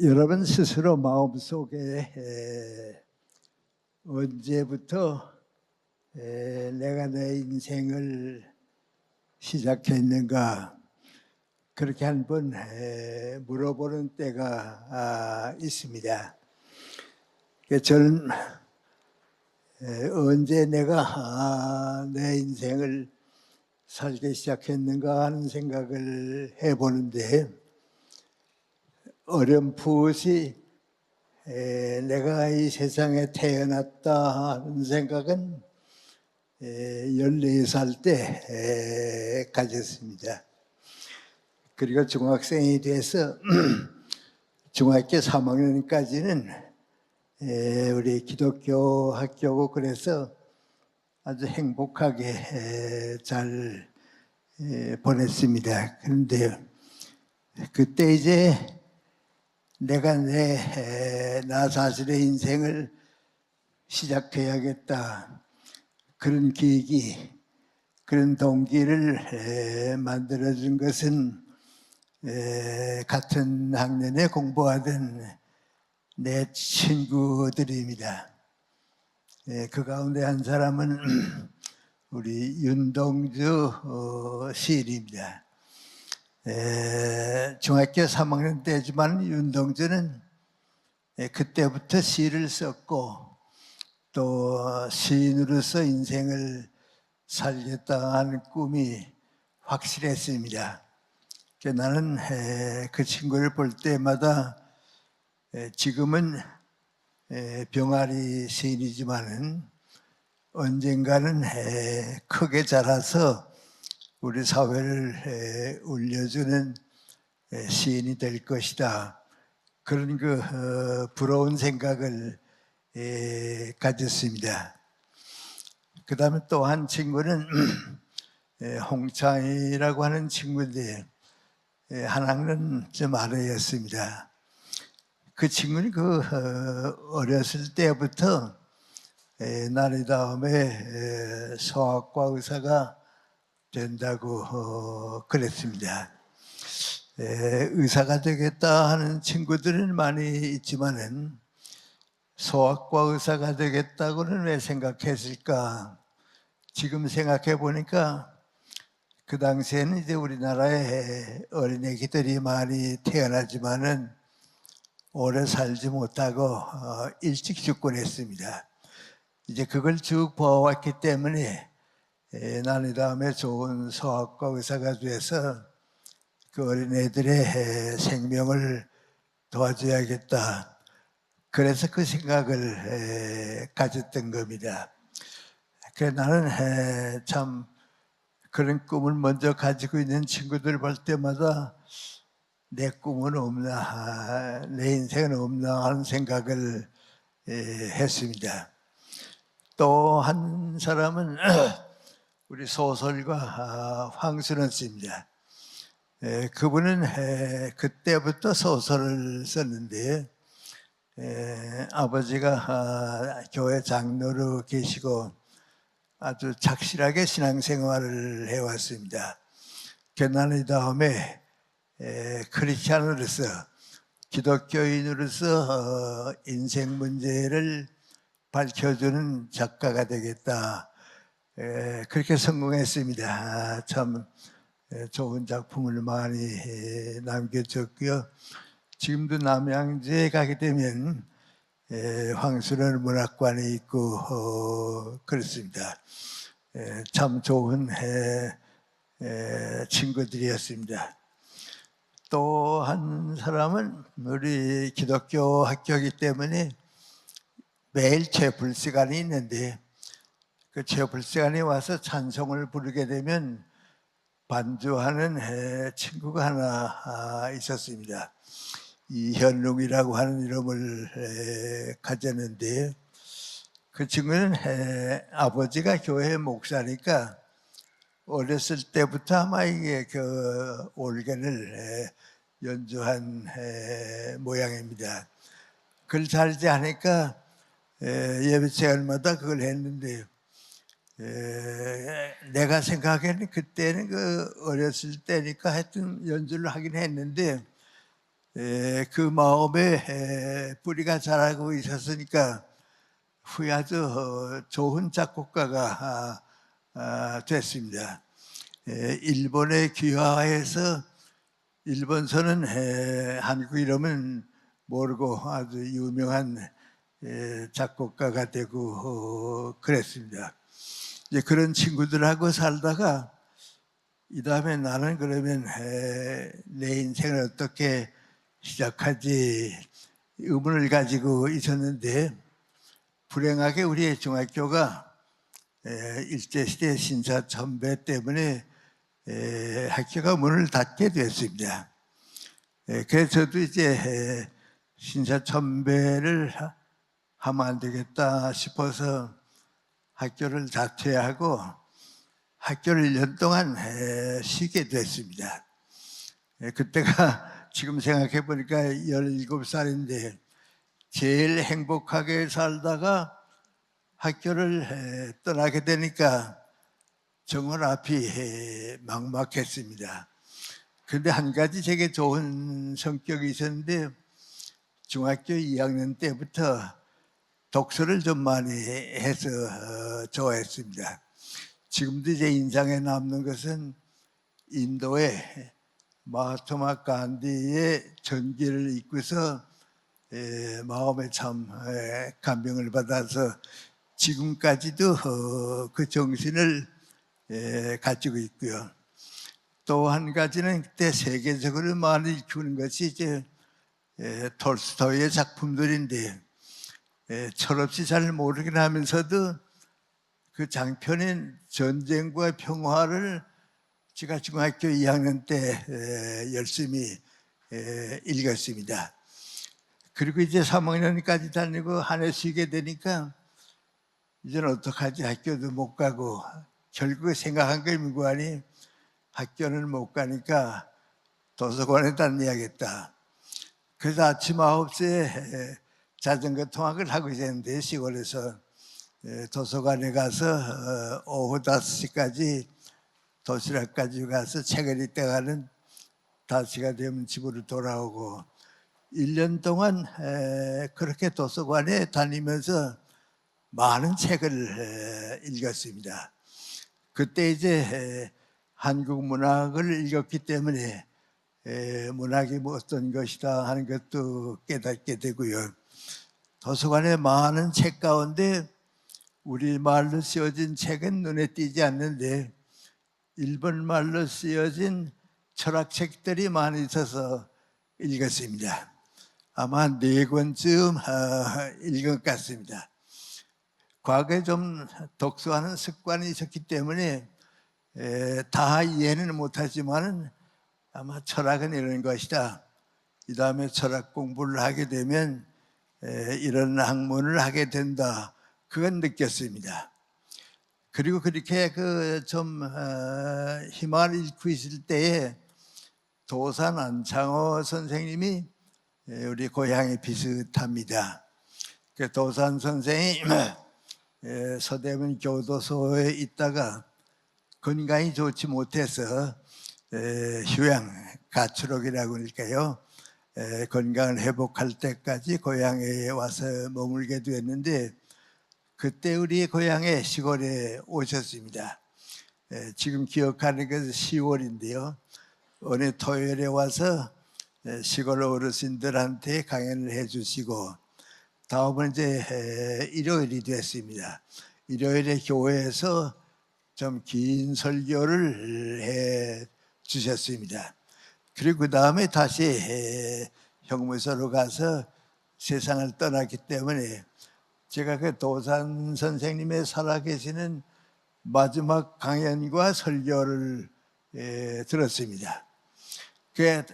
여러분 스스로 마음속에 언제부터 내가 내 인생을 시작했는가 그렇게 한번 물어보는 때가 있습니다. 저는 언제 내가 내 인생을 살기 시작했는가 하는 생각을 해보는데 어렴풋이 내가 이 세상에 태어났다 하는 생각은 14살 때 가졌습니다. 그리고 중학생이 돼서 중학교 3학년까지는 우리 기독교 학교고 그래서 아주 행복하게 잘 보냈습니다. 그런데 그때 이제 내가 나 자신의 인생을 시작해야겠다 그런 계기, 그런 동기를 만들어준 것은 같은 학년에 공부하던 내 친구들입니다. 그 가운데 한 사람은 우리 윤동주 시인입니다. 중학교 3학년 때지만 윤동주는 그때부터 시를 썼고 또 시인으로서 인생을 살겠다 하는 꿈이 확실했습니다. 나는 그 친구를 볼 때마다 지금은 병아리 시인이지만은 언젠가는 크게 자라서 우리 사회를 울려주는 시인이 될 것이다. 그런 부러운 생각을 가졌습니다. 그 다음에 또 한 친구는 홍창이라고 하는 친구인데 한 학년 좀 아래였습니다. 그 친구는 어렸을 때부터 나이 다음에 소아과 의사가 된다고 그랬습니다. 의사가 되겠다 하는 친구들은 많이 있지만은 소아과 의사가 되겠다고는 왜 생각했을까? 지금 생각해 보니까 그 당시에는 이제 우리나라에 어린애기들이 많이 태어나지만은 오래 살지 못하고 일찍 죽곤 했습니다. 이제 그걸 쭉 보아왔기 때문에 나는 다음에 좋은 소아과 의사가 돼서 그 어린애들의 생명을 도와줘야겠다. 그래서 그 생각을 가졌던 겁니다. 그래서 나는 참 그런 꿈을 먼저 가지고 있는 친구들 볼 때마다 내 꿈은 없나, 내 인생은 없나 하는 생각을 했습니다. 또 한 사람은 우리 소설가 황순원 씨입니다. 그분은 그때부터 소설을 썼는데 아버지가 교회 장로로 계시고 아주 착실하게 신앙생활을 해왔습니다. 나는 다음에 크리스찬으로서 기독교인으로서 인생 문제를 밝혀주는 작가가 되겠다. 그렇게 성공했습니다. 참 좋은 작품을 많이 남겨줬고요. 지금도 남양주에 가게 되면 황순원 문학관이 있고 그렇습니다. 참 좋은 친구들이었습니다. 또 한 사람은 우리 기독교 학교이기 때문에 매일 채플 시간이 있는데 그 채플 시간에 와서 찬송을 부르게 되면 반주하는 친구가 하나 있었습니다. 이현웅이라고 하는 이름을 가졌는데 그 친구는 아버지가 교회 목사니까 어렸을 때부터 아마 이게 올겐을 연주한 모양입니다. 그걸 잘지 않으니까 예배 시간마다 그걸 했는데 내가 생각에는 그때는 어렸을 때니까 하여튼 연주를 하긴 했는데 그 마음에 뿌리가 자라고 있었으니까 후에 아주 좋은 작곡가가 됐습니다. 일본에 귀화해서 일본서는 한국 이름은 모르고 아주 유명한 작곡가가 되고 그랬습니다. 이제 그런 친구들하고 살다가 이 다음에 나는 그러면 내 인생을 어떻게 시작하지 의문을 가지고 있었는데, 불행하게 우리의 중학교가 일제시대 신사참배 때문에 학교가 문을 닫게 됐습니다. 그래서 저도 이제 신사참배를 하면 안 되겠다 싶어서 학교를 자퇴하고 학교를 1년 동안 쉬게 됐습니다. 그때가 지금 생각해 보니까 17살인데 제일 행복하게 살다가 학교를 떠나게 되니까 정원 앞이 막막했습니다. 그런데 한 가지 제게 좋은 성격이 있었는데, 중학교 2학년 때부터 독서를 좀 많이 해서 좋아했습니다. 지금도 제 인상에 남는 것은 인도의 마하트마 간디의 전기를 읽고서 마음에 참 감명을 받아서 지금까지도 그 정신을 가지고 있고요. 또 한 가지는 그때 세계적으로 많이 읽히는 것이 이제 톨스토이의 작품들인데, 철없이 잘 모르긴 하면서도 그 장편인 전쟁과 평화를 제가 중학교 2학년 때 열심히 읽었습니다. 그리고 이제 3학년까지 다니고 한 해 쉬게 되니까 이제는 어떡하지, 학교도 못 가고, 결국에 생각한 게 무관히 학교는 못 가니까 도서관에 다녀야겠다. 그래서 아침 9시에 자전거 통학을 하고 있었는데, 시골에서 도서관에 가서 오후 5시까지 도시락 가지고 가서 책을 읽다가는 5시가 되면 집으로 돌아오고, 1년 동안 그렇게 도서관에 다니면서 많은 책을 읽었습니다. 그때 이제 한국 문학을 읽었기 때문에 문학이 뭐 어떤 것이다 하는 것도 깨닫게 되고요. 도서관에 많은 책 가운데 우리말로 쓰여진 책은 눈에 띄지 않는데 일본말로 쓰여진 철학책들이 많이 있어서 읽었습니다. 아마 4권쯤 읽은 것 같습니다. 과거에 좀 독서하는 습관이 있었기 때문에 다 이해는 못하지만 아마 철학은 이런 것이다. 이 다음에 철학 공부를 하게 되면 이런 학문을 하게 된다. 그건 느꼈습니다. 그리고 그렇게 좀 희망을 잃고 있을 때에 도산 안창호 선생님이 우리 고향이 비슷합니다. 그 도산 선생이 서대문 교도소에 있다가 건강이 좋지 못해서 휴양, 가출옥이라고 할까요? 건강을 회복할 때까지 고향에 와서 머물게 되었는데, 그때 우리 고향에 시골에 오셨습니다. 지금 기억하는 것은 10월인데요. 어느 토요일에 와서 시골 어르신들한테 강연을 해주시고, 다음은 이제 일요일이 됐습니다. 일요일에 교회에서 좀 긴 설교를 해 주셨습니다. 그리고 그 다음에 다시 형무소로 가서 세상을 떠났기 때문에 제가 그 도산 선생님의 살아계시는 마지막 강연과 설교를 들었습니다. 그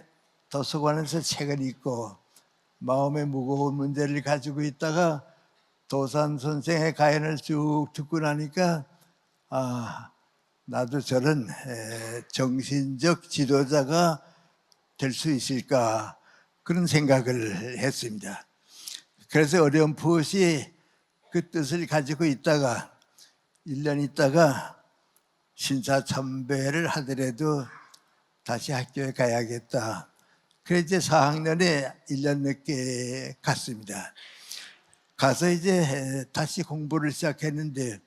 도서관에서 책을 읽고 마음의 무거운 문제를 가지고 있다가 도산 선생의 강연을 쭉 듣고 나니까 나도 저런 정신적 지도자가 될 수 있을까, 그런 생각을 했습니다. 그래서 어렴풋이 그 뜻을 가지고 있다가 1년 있다가 신사참배를 하더라도 다시 학교에 가야겠다. 그래서 이제 4학년에 1년 늦게 갔습니다. 가서 이제 다시 공부를 시작했는데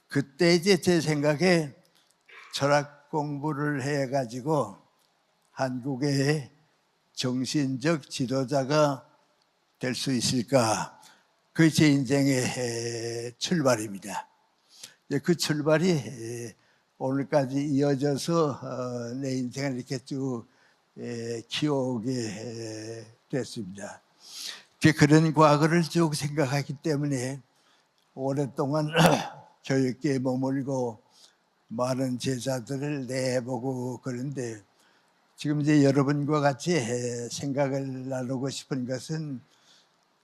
그때 이제 제 생각에 철학 공부를 해가지고 한국의 정신적 지도자가 될 수 있을까? 그게 제 인생의 출발입니다. 그 출발이 오늘까지 이어져서 내 인생을 이렇게 쭉 키워오게 됐습니다. 그런 과거를 쭉 생각하기 때문에 오랫동안 교육계에 머물고 많은 제자들을 내보고 그런데 지금 이제 여러분과 같이 생각을 나누고 싶은 것은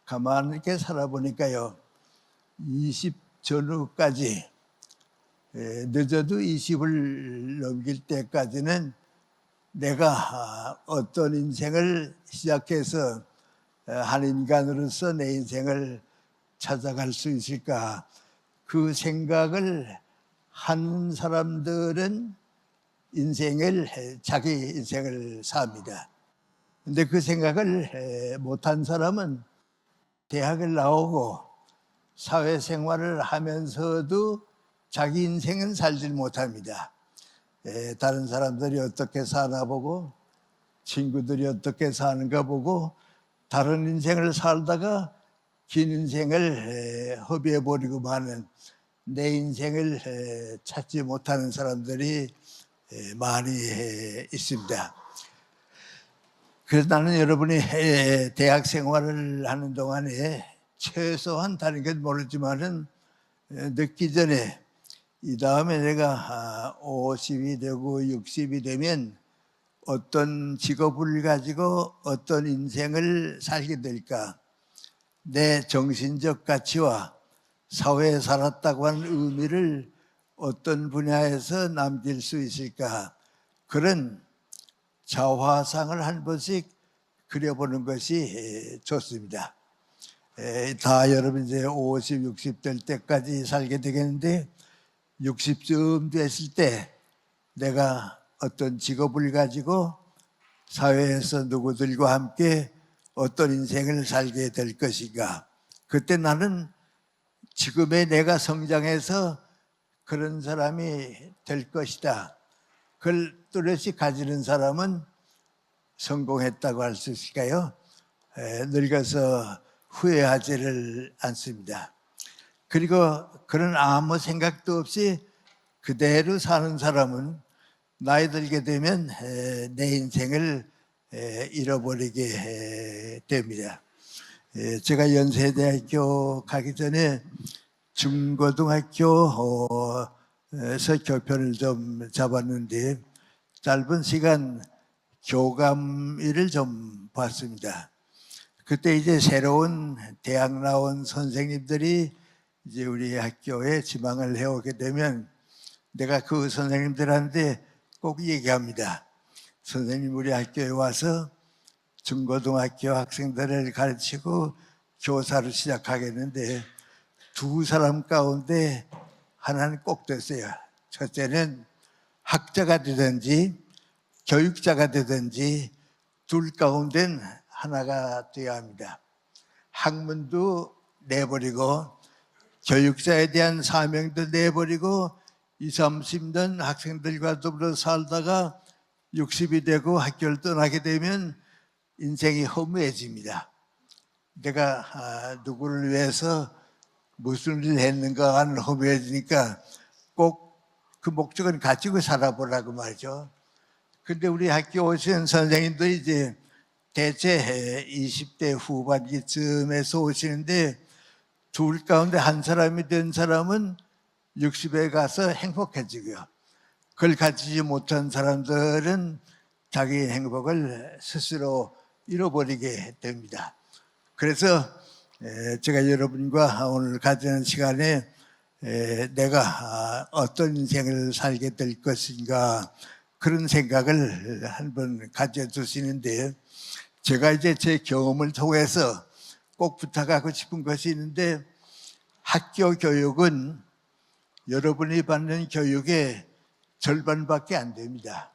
가만히 이렇게 살아보니까요. 20 전후까지 늦어도 20을 넘길 때까지는 내가 어떤 인생을 시작해서 한 인간으로서 내 인생을 찾아갈 수 있을까? 그 생각을 하는 사람들은 자기 인생을 삽니다. 근데 그 생각을 못한 사람은 대학을 나오고 사회생활을 하면서도 자기 인생은 살질 못합니다. 다른 사람들이 어떻게 사나 보고 친구들이 어떻게 사는가 보고 다른 인생을 살다가 긴 인생을 허비해버리고 마는 내 인생을 찾지 못하는 사람들이 많이 있습니다. 그래서 나는 여러분이 대학 생활을 하는 동안에 최소한 다른 건 모르지만은 늦기 전에 이 다음에 내가 50이 되고 60이 되면 어떤 직업을 가지고 어떤 인생을 살게 될까? 내 정신적 가치와 사회에 살았다고 하는 의미를 어떤 분야에서 남길 수 있을까? 그런 자화상을 한 번씩 그려보는 것이 좋습니다. 다 여러분 이제 50, 60 될 때까지 살게 되겠는데 60쯤 됐을 때 내가 어떤 직업을 가지고 사회에서 누구들과 함께 어떤 인생을 살게 될 것인가. 그때 나는 지금의 내가 성장해서 그런 사람이 될 것이다. 그걸 뚜렷이 가지는 사람은 성공했다고 할 수 있을까요? 늙어서 후회하지를 않습니다. 그리고 그런 아무 생각도 없이 그대로 사는 사람은 나이 들게 되면 내 인생을 잃어버리게 됩니다. 제가 연세대학교 가기 전에 중고등학교에서 교편을 좀 잡았는데 짧은 시간 교감 일을 좀 봤습니다. 그때 이제 새로운 대학 나온 선생님들이 이제 우리 학교에 지망을 해오게 되면 내가 그 선생님들한테 꼭 얘기합니다. 선생님 우리 학교에 와서 중고등학교 학생들을 가르치고 교사를 시작하겠는데 두 사람 가운데 하나는 꼭 됐어요. 첫째는 학자가 되든지 교육자가 되든지 둘 가운데는 하나가 되어야 합니다. 학문도 내버리고 교육자에 대한 사명도 내버리고 20, 30년 학생들과 더불어 살다가 60이 되고 학교를 떠나게 되면 인생이 허무해집니다. 내가 누구를 위해서 무슨 일을 했는가 하는 허무해지니까 꼭 그 목적을 가지고 살아보라고 말이죠. 근데 우리 학교 오신 선생님들이 이제 대체 20대 후반기쯤에서 오시는데 둘 가운데 한 사람이 된 사람은 60에 가서 행복해지고요. 그걸 가지지 못한 사람들은 자기 행복을 스스로 잃어버리게 됩니다. 그래서 제가 여러분과 오늘 가지는 시간에 내가 어떤 인생을 살게 될 것인가 그런 생각을 한번 가져두시는데 제가 이제 제 경험을 통해서 꼭 부탁하고 싶은 것이 있는데 학교 교육은 여러분이 받는 교육의 절반밖에 안 됩니다.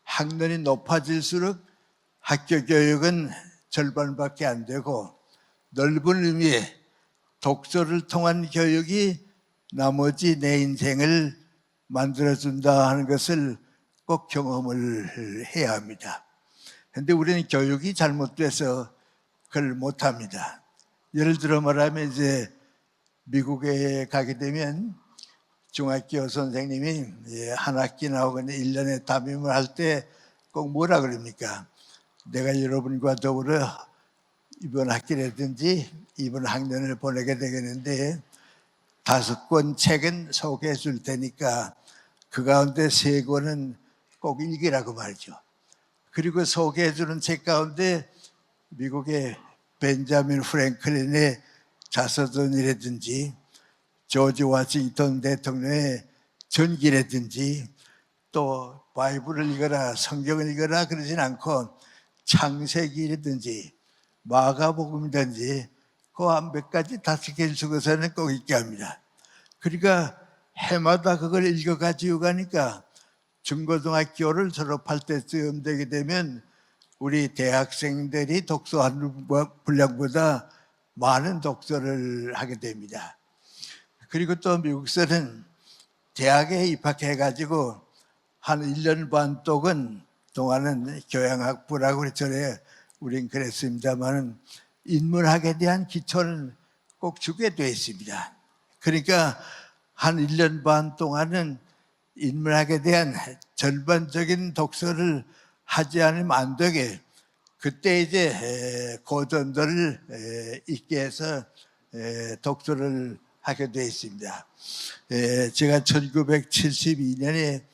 학년이 높아질수록 학교 교육은 절반밖에 안 되고 넓은 의미의 독서를 통한 교육이 나머지 내 인생을 만들어준다 하는 것을 꼭 경험을 해야 합니다. 그런데 우리는 교육이 잘못돼서 그걸 못합니다. 예를 들어 말하면 이제 미국에 가게 되면 중학교 선생님이 한 학기 나오거나 1년에 담임을 할 때 꼭 뭐라 그럽니까? 내가 여러분과 더불어 이번 학기라든지 이번 학년을 보내게 되겠는데 5권 책은 소개해 줄 테니까 그 가운데 3권은 꼭 읽으라고 말이죠. 그리고 소개해 주는 책 가운데 미국의 벤자민 프랭클린의 자서전이라든지 조지 워싱턴 대통령의 전기라든지 또 바이블을 읽어라, 성경을 읽어라 그러진 않고 창세기라든지 마가복음이든지 그 몇 가지 5개 적어서는 꼭 읽게 합니다. 그러니까 해마다 그걸 읽어가지고 가니까 중고등학교를 졸업할 때쯤 되게 되면 우리 대학생들이 독서하는 분량보다 많은 독서를 하게 됩니다. 그리고 또 미국에서는 대학에 입학해가지고 한 1년 반 동안은 교양학부라고 전에 우린 그랬습니다만 인문학에 대한 기초는 꼭 주게 되어 있습니다. 그러니까 한 1년 반 동안은 인문학에 대한 전반적인 독서를 하지 않으면 안 되게 그때 이제 고전들을 읽게 해서 독서를 하게 되어 있습니다. 제가 1972년에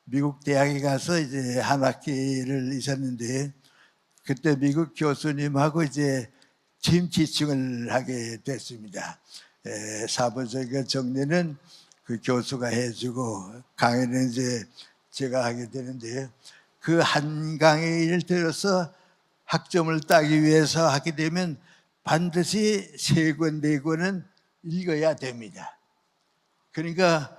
미국 대학에 가서 이제 한 학기를 있었는데 그때 미국 교수님하고 이제 팀 티칭을 하게 됐습니다. 사부적인 정리는 그 교수가 해주고 강의는 이제 제가 하게 되는데 그 한 강의를 들어서 학점을 따기 위해서 하게 되면 반드시 3권, 4권은 읽어야 됩니다. 그러니까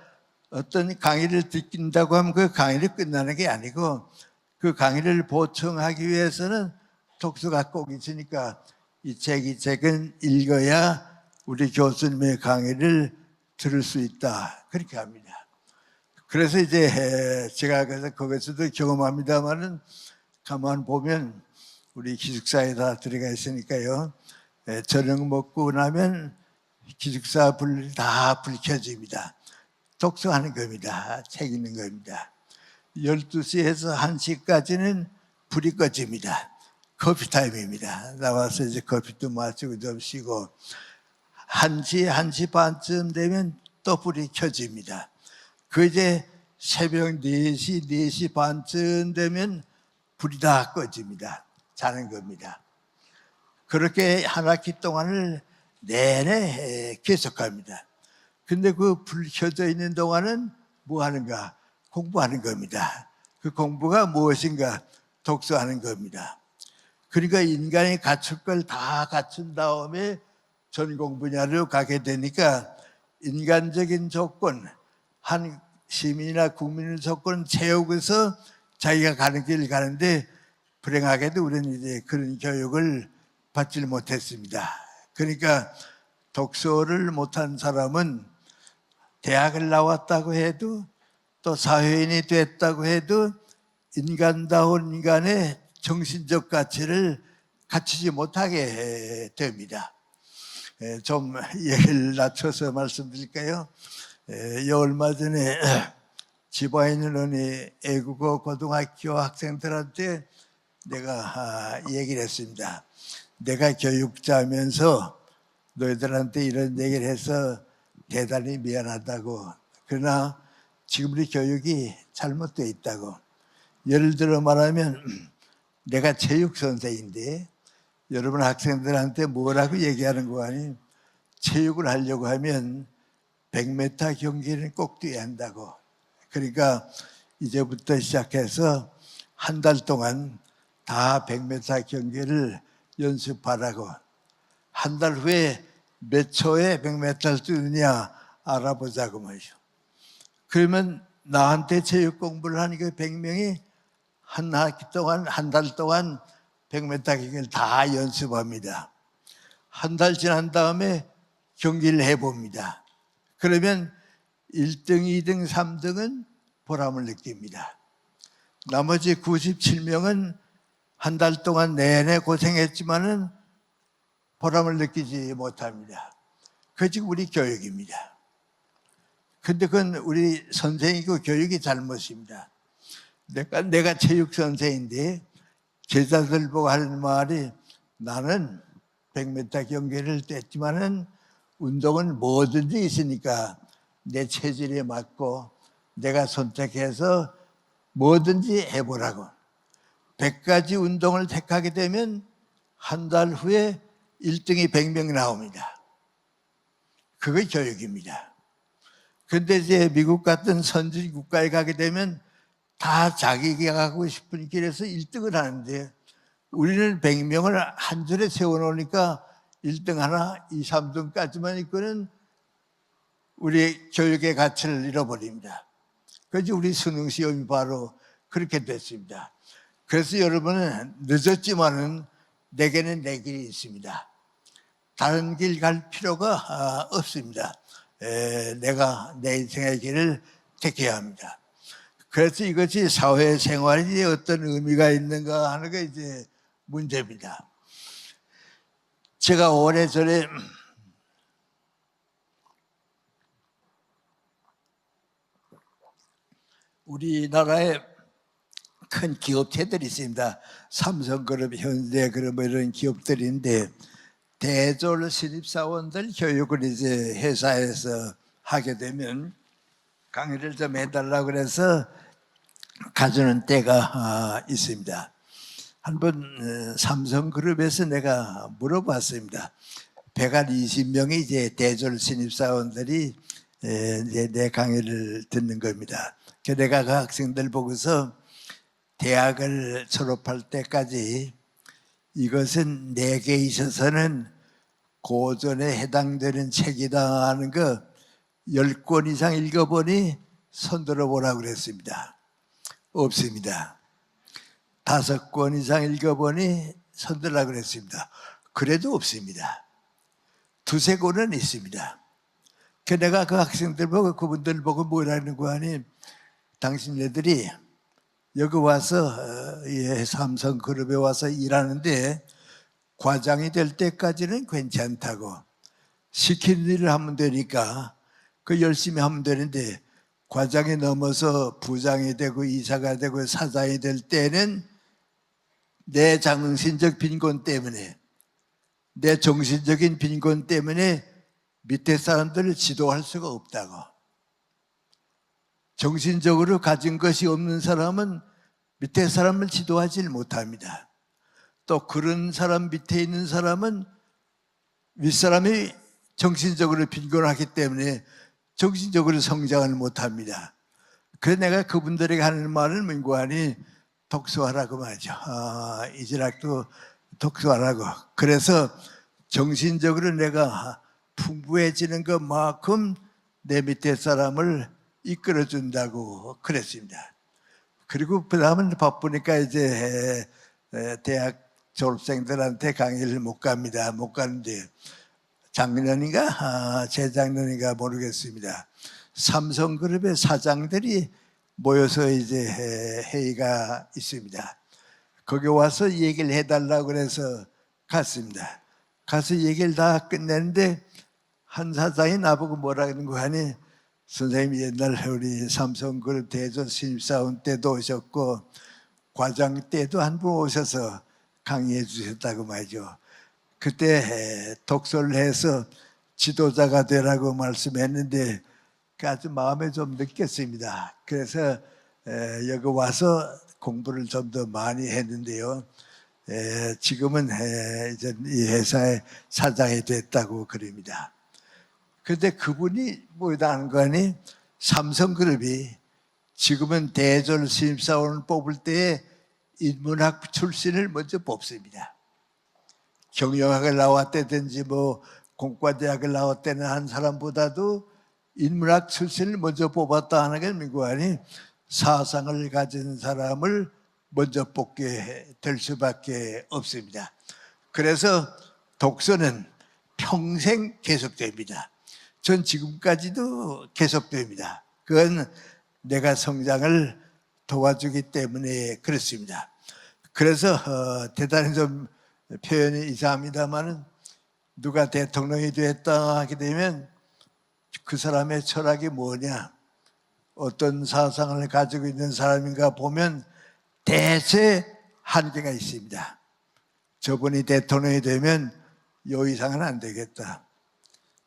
어떤 강의를 듣긴다고 하면 그 강의를 끝나는 게 아니고 그 강의를 보충하기 위해서는 독서가 꼭 있으니까 이 책은 읽어야 우리 교수님의 강의를 들을 수 있다. 그렇게 합니다. 그래서 이제 제가 그래서 거기서도 경험합니다만은 가만 보면 우리 기숙사에 다 들어가 있으니까요. 저녁 먹고 나면 기숙사 불 다 불 켜집니다. 독서하는 겁니다. 책 읽는 겁니다. 12시에서 1시까지는 불이 꺼집니다. 커피 타임입니다. 나와서 이제 커피도 마시고 좀 쉬고 1시 반쯤 되면 또 불이 켜집니다. 그 이제 새벽 4시, 4시 반쯤 되면 불이 다 꺼집니다. 자는 겁니다. 그렇게 한 학기 동안을 내내 계속합니다. 근데 그 불 켜져 있는 동안은 뭐 하는가? 공부하는 겁니다. 그 공부가 무엇인가? 독서하는 겁니다. 그러니까 인간이 갖출 걸 다 갖춘 다음에 전공 분야로 가게 되니까 인간적인 조건, 한 시민이나 국민의 조건을 채우고서 자기가 가는 길을 가는데 불행하게도 우리는 이제 그런 교육을 받지 못했습니다. 그러니까 독서를 못한 사람은 대학을 나왔다고 해도 또 사회인이 됐다고 해도 인간다운 인간의 정신적 가치를 갖추지 못하게 됩니다. 좀 얘기를 낮춰서 말씀드릴까요? 얼마 전에 지방에 있는 어느 애국어 고등학교 학생들한테 내가 얘기를 했습니다. 내가 교육자면서 너희들한테 이런 얘기를 해서 대단히 미안하다고. 그러나 지금 우리 교육이 잘못되어 있다고. 예를 들어 말하면 내가 체육선생인데 여러분 학생들한테 뭐라고 얘기하는 거 아니? 체육을 하려고 하면 100m 경기는 꼭 뛰어야 한다고. 그러니까 이제부터 시작해서 한 달 동안 다 100m 경기를 연습하라고. 한 달 후에 몇 초에 100m를 뛰느냐 알아보자고 말이죠. 그러면 나한테 체육 공부를 하니까 100명이 한 학기 동안, 한 달 동안 100m 경기를 다 연습합니다. 한 달 지난 다음에 경기를 해봅니다. 그러면 1등, 2등, 3등은 보람을 느낍니다. 나머지 97명은 한 달 동안 내내 고생했지만은 보람을 느끼지 못합니다. 그게 지금 우리 교육입니다. 근데 그건 우리 선생이고 교육이 잘못입니다. 내가 체육 선생인데 제자들 보고 하는 말이 나는 100m 경기를 뛰었지만은 운동은 뭐든지 있으니까 내 체질에 맞고 내가 선택해서 뭐든지 해보라고. 100가지 운동을 택하게 되면 한 달 후에 1등이 100명 나옵니다. 그게 교육입니다. 근데 이제 미국 같은 선진 국가에 가게 되면 다 자기가 가고 싶은 길에서 1등을 하는데 우리는 100명을 한 줄에 세워놓으니까 1등 하나, 2, 3등까지만 있고는 우리 교육의 가치를 잃어버립니다. 그래서 우리 수능 시험이 바로 그렇게 됐습니다. 그래서 여러분은 늦었지만은 내게는 내 길이 있습니다. 다른 길 갈 필요가 없습니다. 내가 내 인생의 길을 택해야 합니다. 그래서 이것이 사회생활에 어떤 의미가 있는가 하는 게 이제 문제입니다. 제가 오래전에 우리나라에 큰 기업체들이 있습니다. 삼성그룹, 현대그룹 이런 기업들인데 대졸 신입사원들 교육을 이제 회사에서 하게 되면 강의를 좀 해달라고 그래서 가주는 때가 있습니다. 한번 삼성그룹에서 내가 물어봤습니다. 120명이 이제 대졸 신입사원들이 이제 내 강의를 듣는 겁니다. 내가 그 학생들 보고서 대학을 졸업할 때까지 이것은 내게 있어서는 고전에 해당되는 책이다 하는 거 10권 이상 읽어보니 손들어 보라고 그랬습니다. 없습니다. 5권 이상 읽어보니 손들라고 그랬습니다. 그래도 없습니다. 2-3권은 있습니다. 내가 그 학생들 보고 그분들 보고 뭐라는 거 아니 당신네들이 여기 와서 삼성그룹에 와서 일하는데 과장이 될 때까지는 괜찮다고 시키는 일을 하면 되니까 그 열심히 하면 되는데 과장이 넘어서 부장이 되고 이사가 되고 사장이 될 때는 내 정신적 빈곤 때문에 내 정신적인 빈곤 때문에 밑에 사람들을 지도할 수가 없다고. 정신적으로 가진 것이 없는 사람은 밑에 사람을 지도하지 못합니다. 또 그런 사람 밑에 있는 사람은 윗사람이 정신적으로 빈곤하기 때문에 정신적으로 성장을 못합니다. 그래서 내가 그분들에게 하는 말은 민구하니 독서하라고 말이죠. 이제라도 독서하라고. 그래서 정신적으로 내가 풍부해지는 것만큼 내 밑에 사람을 이끌어준다고 그랬습니다. 그리고 그 다음은 바쁘니까 이제 대학 졸업생들한테 강의를 못 갑니다. 못 가는데 작년인가 재작년인가 모르겠습니다. 삼성그룹의 사장들이 모여서 이제 회의가 있습니다. 거기 와서 얘기를 해달라고 그래서 갔습니다. 가서 얘기를 다 끝냈는데 한 사장이 나보고 뭐라는 거 하니 선생님이 옛날 우리 삼성그룹 대전 신입사원 때도 오셨고 과장 때도 한 분 오셔서 강의해 주셨다고 말이죠. 그때 독서를 해서 지도자가 되라고 말씀했는데 아주 마음에 좀 느꼈습니다. 그래서 여기 와서 공부를 좀 더 많이 했는데요. 지금은 이제 이 회사의 사장이 됐다고 그럽니다. 그런데 그분이 뭐라는 거니 삼성그룹이 지금은 대졸 신입사원을 뽑을 때에 인문학 출신을 먼저 뽑습니다. 경영학을 나왔다든지 뭐 공과대학을 나왔다는 한 사람보다도 인문학 출신을 먼저 뽑았다 하는 게 민구하니 사상을 가진 사람을 먼저 뽑게 될 수밖에 없습니다. 그래서 독서는 평생 계속됩니다. 전 지금까지도 계속됩니다. 그건 내가 성장을 도와주기 때문에 그렇습니다. 그래서 대단히 좀 표현이 이상합니다만은 누가 대통령이 됐다 하게 되면 그 사람의 철학이 뭐냐, 어떤 사상을 가지고 있는 사람인가 보면 대체 한계가 있습니다. 저분이 대통령이 되면 요 이상은 안 되겠다.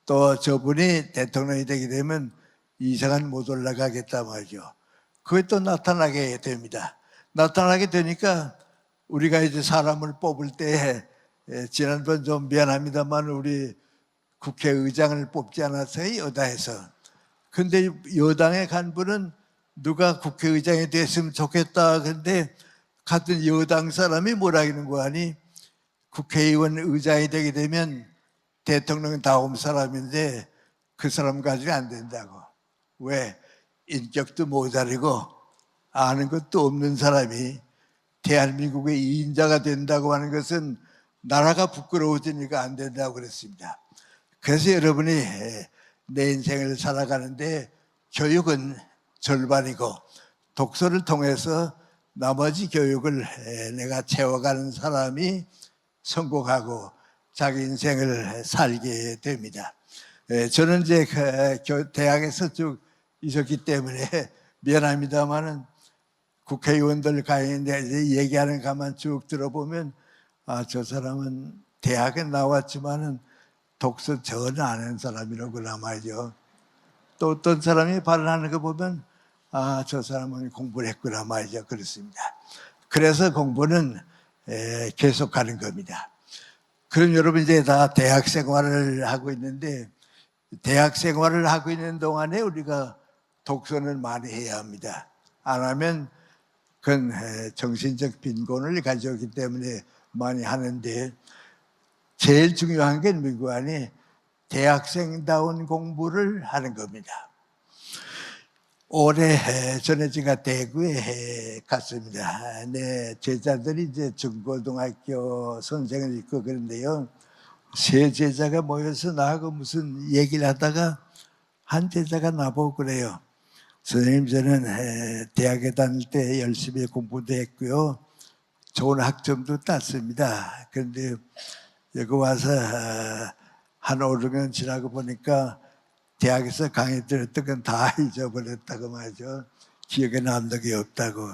또 저분이 대통령이 되게 되면 이 이상은 못 올라가겠다 말이죠. 그게 또 나타나게 됩니다. 나타나게 되니까 우리가 이제 사람을 뽑을 때 지난번 좀 미안합니다만 우리 국회의장을 뽑지 않았어요, 여당에서. 근데 여당의 간부는 누가 국회의장이 됐으면 좋겠다. 근데 같은 여당 사람이 뭐라 하는 거 아니? 국회의원 의장이 되게 되면 대통령 다음 사람인데 그 사람 가지고 안 된다고. 왜? 인격도 모자리고 아는 것도 없는 사람이 대한민국의 2인자가 된다고 하는 것은 나라가 부끄러워지니까 안 된다고 그랬습니다. 그래서 여러분이 내 인생을 살아가는데 교육은 절반이고 독서를 통해서 나머지 교육을 내가 채워가는 사람이 성공하고 자기 인생을 살게 됩니다. 저는 이제 대학에서 쭉 있었기 때문에 미안합니다만은 국회의원들 가운데 얘기하는 것만 쭉 들어보면 저 사람은 대학에 나왔지만은 독서 전혀 안 하는 사람이라구나 말이죠. 또 어떤 사람이 발언하는 거 보면 저 사람은 공부를 했구나 말이죠. 그렇습니다. 그래서 공부는 계속하는 겁니다. 그럼 여러분 이제 다 대학 생활을 하고 있는데 대학 생활을 하고 있는 동안에 우리가 독서는 많이 해야 합니다. 안 하면 그건 정신적 빈곤을 가져오기 때문에 많이 하는데 제일 중요한 게 누구 아니 대학생다운 공부를 하는 겁니다. 올해 전에 제가 대구에 갔습니다. 내 제자들이 이제 중고등학교 선생을 있고 그런데요. 세 제자가 모여서 나하고 무슨 얘기를 하다가 한 제자가 나보고 그래요. 선생님, 저는 대학에 다닐 때 열심히 공부도 했고요. 좋은 학점도 땄습니다. 그런데 여기 와서 한 5, 6년 지나고 보니까 대학에서 강의 들었던 건 다 잊어버렸다고 말이죠. 기억에 남는 게 없다고.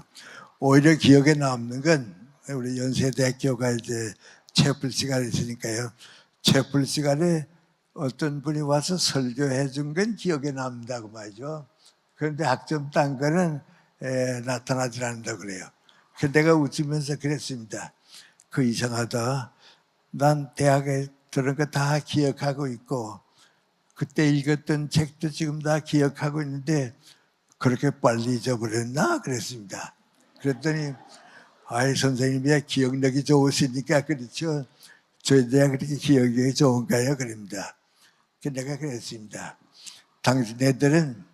오히려 기억에 남는 건 우리 연세대학교가 이제 채플 시간이 있으니까요. 채플 시간에 어떤 분이 와서 설교해 준 건 기억에 남는다고 말이죠. 그런데 학점 딴 거는 나타나지 않는다고 그래요. 그래서 내가 웃으면서 그랬습니다. 그 이상하다. 난 대학에 들은 거 다 기억하고 있고 그때 읽었던 책도 지금 다 기억하고 있는데 그렇게 빨리 잊어버렸나? 그랬습니다. 그랬더니 아이 선생님이야 기억력이 좋으시니까 그렇죠. 저희들이 그렇게 기억력이 좋은가요? 그럽니다. 내가 그랬습니다. 당신네들은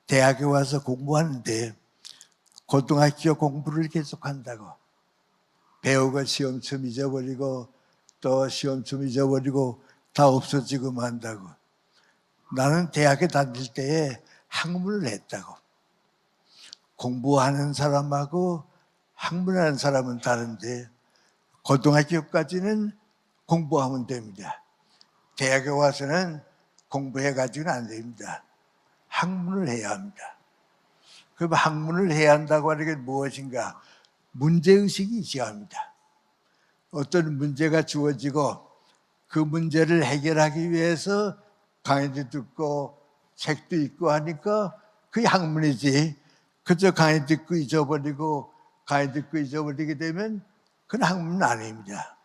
대학에 와서 공부하는데 고등학교 공부를 계속한다고. 배우고 시험점 잊어버리고 또 시험점 잊어버리고 다 없어지고 한다고. 나는 대학에 다닐 때에 학문을 했다고. 공부하는 사람하고 학문하는 사람은 다른데 고등학교까지는 공부하면 됩니다. 대학에 와서는 공부해가지고는 안 됩니다. 학문을 해야 합니다. 그럼 학문을 해야 한다고 하는 게 무엇인가? 문제의식이 있어야 합니다. 어떤 문제가 주어지고 그 문제를 해결하기 위해서 강의도 듣고 책도 읽고 하니까 그게 학문이지. 그저 강의 듣고 잊어버리고 강의 듣고 잊어버리게 되면 그건 학문은 아닙니다.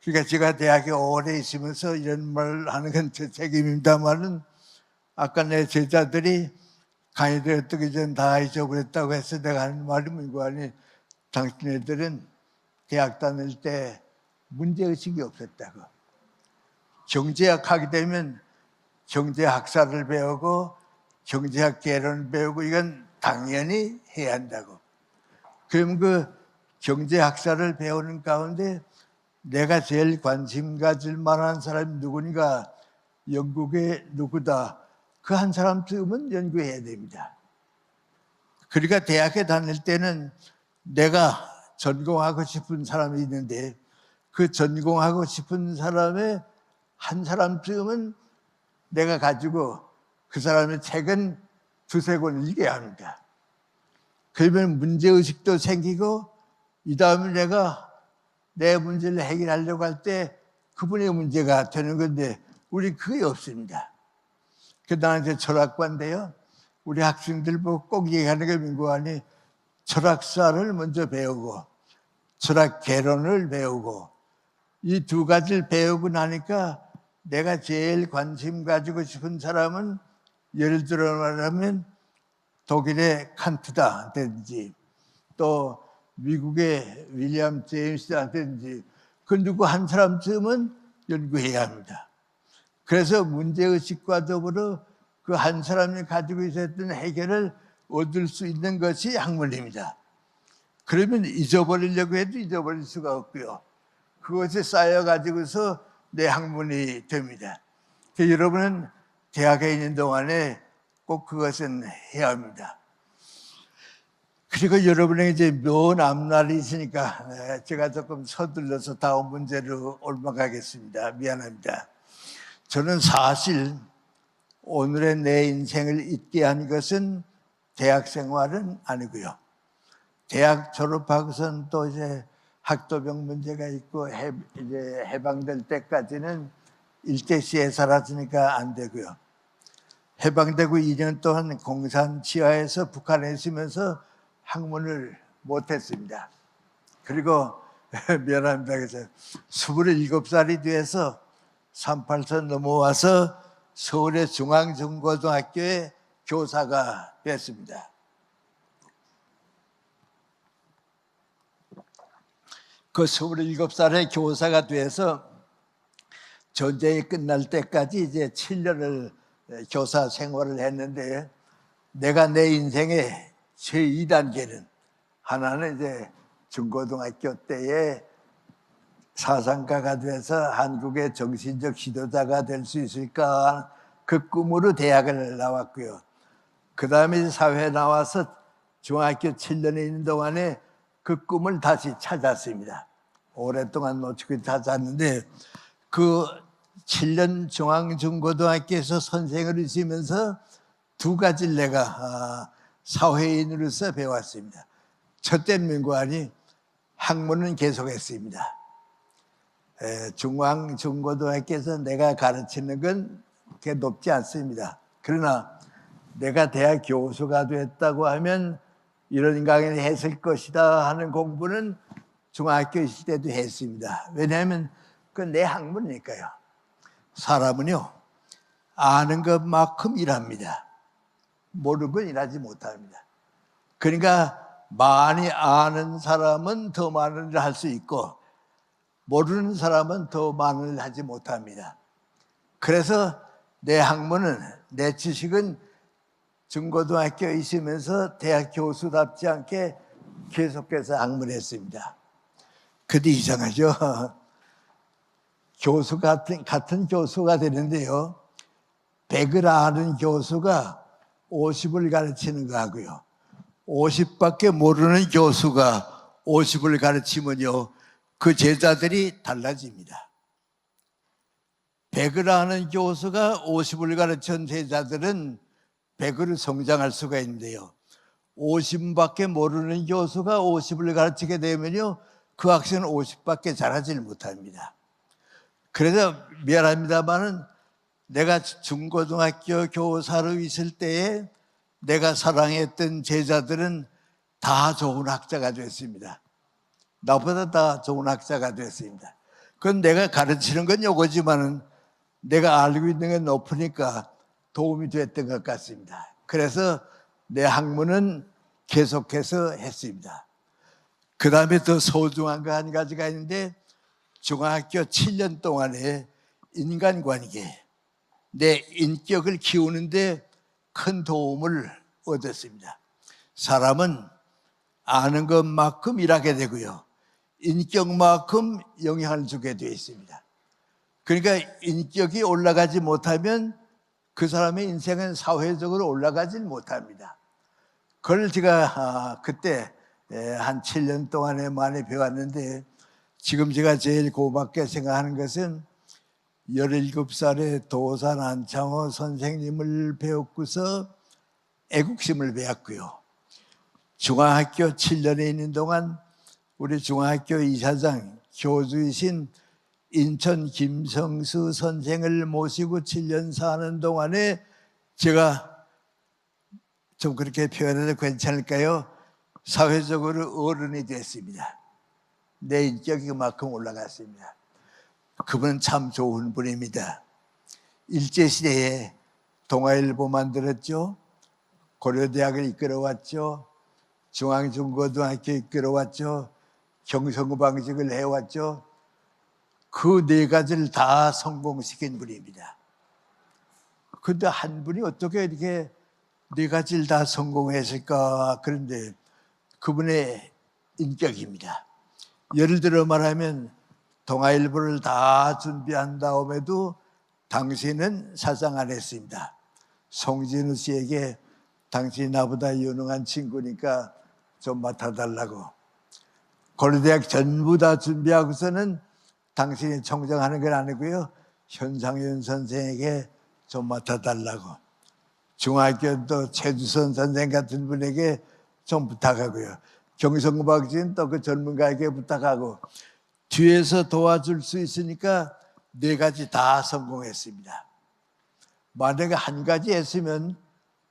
그러니까 제가 대학에 오래 있으면서 이런 말 하는 건 제 책임입니다만은 아까 내 제자들이 강의 들었기 전 다 잊어버렸다고 해서 내가 하는 말이 뭐고 하니 당신네들은 대학 다닐 때 문제의식이 없었다고. 경제학 하게 되면 경제학사를 배우고 경제학 개론을 배우고 이건 당연히 해야 한다고. 그럼 그 경제학사를 배우는 가운데 내가 제일 관심 가질 만한 사람이 누구니까 영국의 누구다. 그 한 사람쯤은 연구해야 됩니다. 그러니까 대학에 다닐 때는 내가 전공하고 싶은 사람이 있는데 그 전공하고 싶은 사람의 한 사람쯤은 내가 가지고 그 사람의 책은 두세 권 읽어야 합니다. 그러면 문제의식도 생기고 이 다음에 내가 내 문제를 해결하려고 할 때 그분의 문제가 되는 건데 우리 그게 없습니다. 그 나한테 철학과인데요. 우리 학생들 보고 꼭 얘기하는 게 민구안이 철학사를 먼저 배우고 철학 개론을 배우고 이 두 가지를 배우고 나니까 내가 제일 관심 가지고 싶은 사람은 예를 들어 말하면 독일의 칸트다든지 또 미국의 윌리엄 제임스라든지 그 누구 한 사람쯤은 연구해야 합니다. 그래서 문제의식과 더불어 그 한 사람이 가지고 있었던 해결을 얻을 수 있는 것이 학문입니다. 그러면 잊어버리려고 해도 잊어버릴 수가 없고요. 그것이 쌓여가지고서 내 학문이 됩니다. 여러분은 대학에 있는 동안에 꼭 그것은 해야 합니다. 그리고 여러분에게 이제 묘 앞날이 있으니까 제가 조금 서둘러서 다음 문제로 올라가겠습니다. 미안합니다. 저는 사실 오늘의 내 인생을 있게 한 것은 대학 생활은 아니고요. 대학 졸업하고선 또 이제 학도병 문제가 있고 이제 해방될 때까지는 일제시에 살았으니까 안 되고요. 해방되고 2년 동안 공산 지하에서 북한에 있으면서 학문을 못했습니다. 그리고 미안합니다. 그래서 27살이 돼서 38선 넘어와서 서울의 중앙중고등학교에 교사가 됐습니다. 그 27살의 교사가 돼서 전쟁이 끝날 때까지 이제 7년을 교사 생활을 했는데 내가 내 인생의 제2단계는 하나는 이제 중고등학교 때에 사상가가 돼서 한국의 정신적 지도자가 될 수 있을까 그 꿈으로 대학을 나왔고요. 그 다음에 사회에 나와서 중학교 7년에 있는 동안에 그 꿈을 다시 찾았습니다. 오랫동안 놓치고 찾았는데 그 7년 중앙중고등학교에서 선생을 있으면서 두 가지를 내가 사회인으로서 배웠습니다. 첫째는 민구안이 학문은 계속했습니다. 중앙중고등학교에서 내가 가르치는 건 그렇게 높지 않습니다. 그러나 내가 대학 교수가 됐다고 하면 이런 강의를 했을 것이다 하는 공부는 중학교 있을 때도 했습니다. 왜냐하면 그건 내 학문이니까요. 사람은요, 아는 것만큼 일합니다. 모르는 건 일하지 못합니다. 그러니까 많이 아는 사람은 더 많은 일을 할 수 있고 모르는 사람은 더 많은 일을 하지 못합니다. 그래서 내 학문은, 내 지식은 중고등학교에 있으면서 대학 교수답지 않게 계속해서 학문했습니다. 근데 이상하죠? 교수 같은 교수가 되는데요. 100을 아는 교수가 50을 가르치는 거하고요. 50밖에 모르는 교수가 50을 가르치면요. 그 제자들이 달라집니다. 100을 아는 교수가 50을 가르친 제자들은 100으로 성장할 수가 있는데요. 50밖에 모르는 교수가 50을 가르치게 되면요. 그 학생은 50밖에 잘하지를 못합니다. 그래서 미안합니다만은 내가 중고등학교 교사로 있을 때에 내가 사랑했던 제자들은 다 좋은 학자가 됐습니다. 나보다 다 좋은 학자가 됐습니다. 그건 내가 가르치는 건 요거지만은 내가 알고 있는 게 높으니까 도움이 됐던 것 같습니다. 그래서 내 학문은 계속해서 했습니다. 그 다음에 더 소중한 거 한 가지가 있는데 중학교 7년 동안에 인간관계, 내 인격을 키우는데 큰 도움을 얻었습니다. 사람은 아는 것만큼 일하게 되고요. 인격만큼 영향을 주게 되어 있습니다. 그러니까 인격이 올라가지 못하면 그 사람의 인생은 사회적으로 올라가지 못합니다. 그걸 제가 그때 한 7년 동안에 많이 배웠는데, 지금 제가 제일 고맙게 생각하는 것은 17살에 도산 안창호 선생님을 배웠고서 애국심을 배웠고요. 중앙학교 7년에 있는 동안 우리 중앙학교 이사장 교주이신 인천 김성수 선생을 모시고 7년 사는 동안에 제가 좀 그렇게 표현해도 괜찮을까요? 사회적으로 어른이 됐습니다. 내 인격이 그만큼 올라갔습니다. 그분은 참 좋은 분입니다. 일제시대에 동아일보 만들었죠. 고려대학을 이끌어왔죠. 중앙중고등학교 이끌어왔죠. 경성방식을 해왔죠. 그 네 가지를 다 성공시킨 분입니다. 그런데 한 분이 어떻게 이렇게 네 가지를 다 성공했을까? 그런데 그분의 인격입니다. 예를 들어 말하면 동아일보를 다 준비한 다음에도 당신은 사장 안 했습니다. 송진우 씨에게 당신이 나보다 유능한 친구니까 좀 맡아달라고. 고려대학 전부 다 준비하고서는 당신이 총장하는 건 아니고요, 현상윤 선생에게 좀 맡아달라고. 중학교도 최주선 선생 같은 분에게 좀 부탁하고요. 경성박진 또 그 전문가에게 부탁하고, 뒤에서 도와줄 수 있으니까 네 가지 다 성공했습니다. 만약에 한 가지 했으면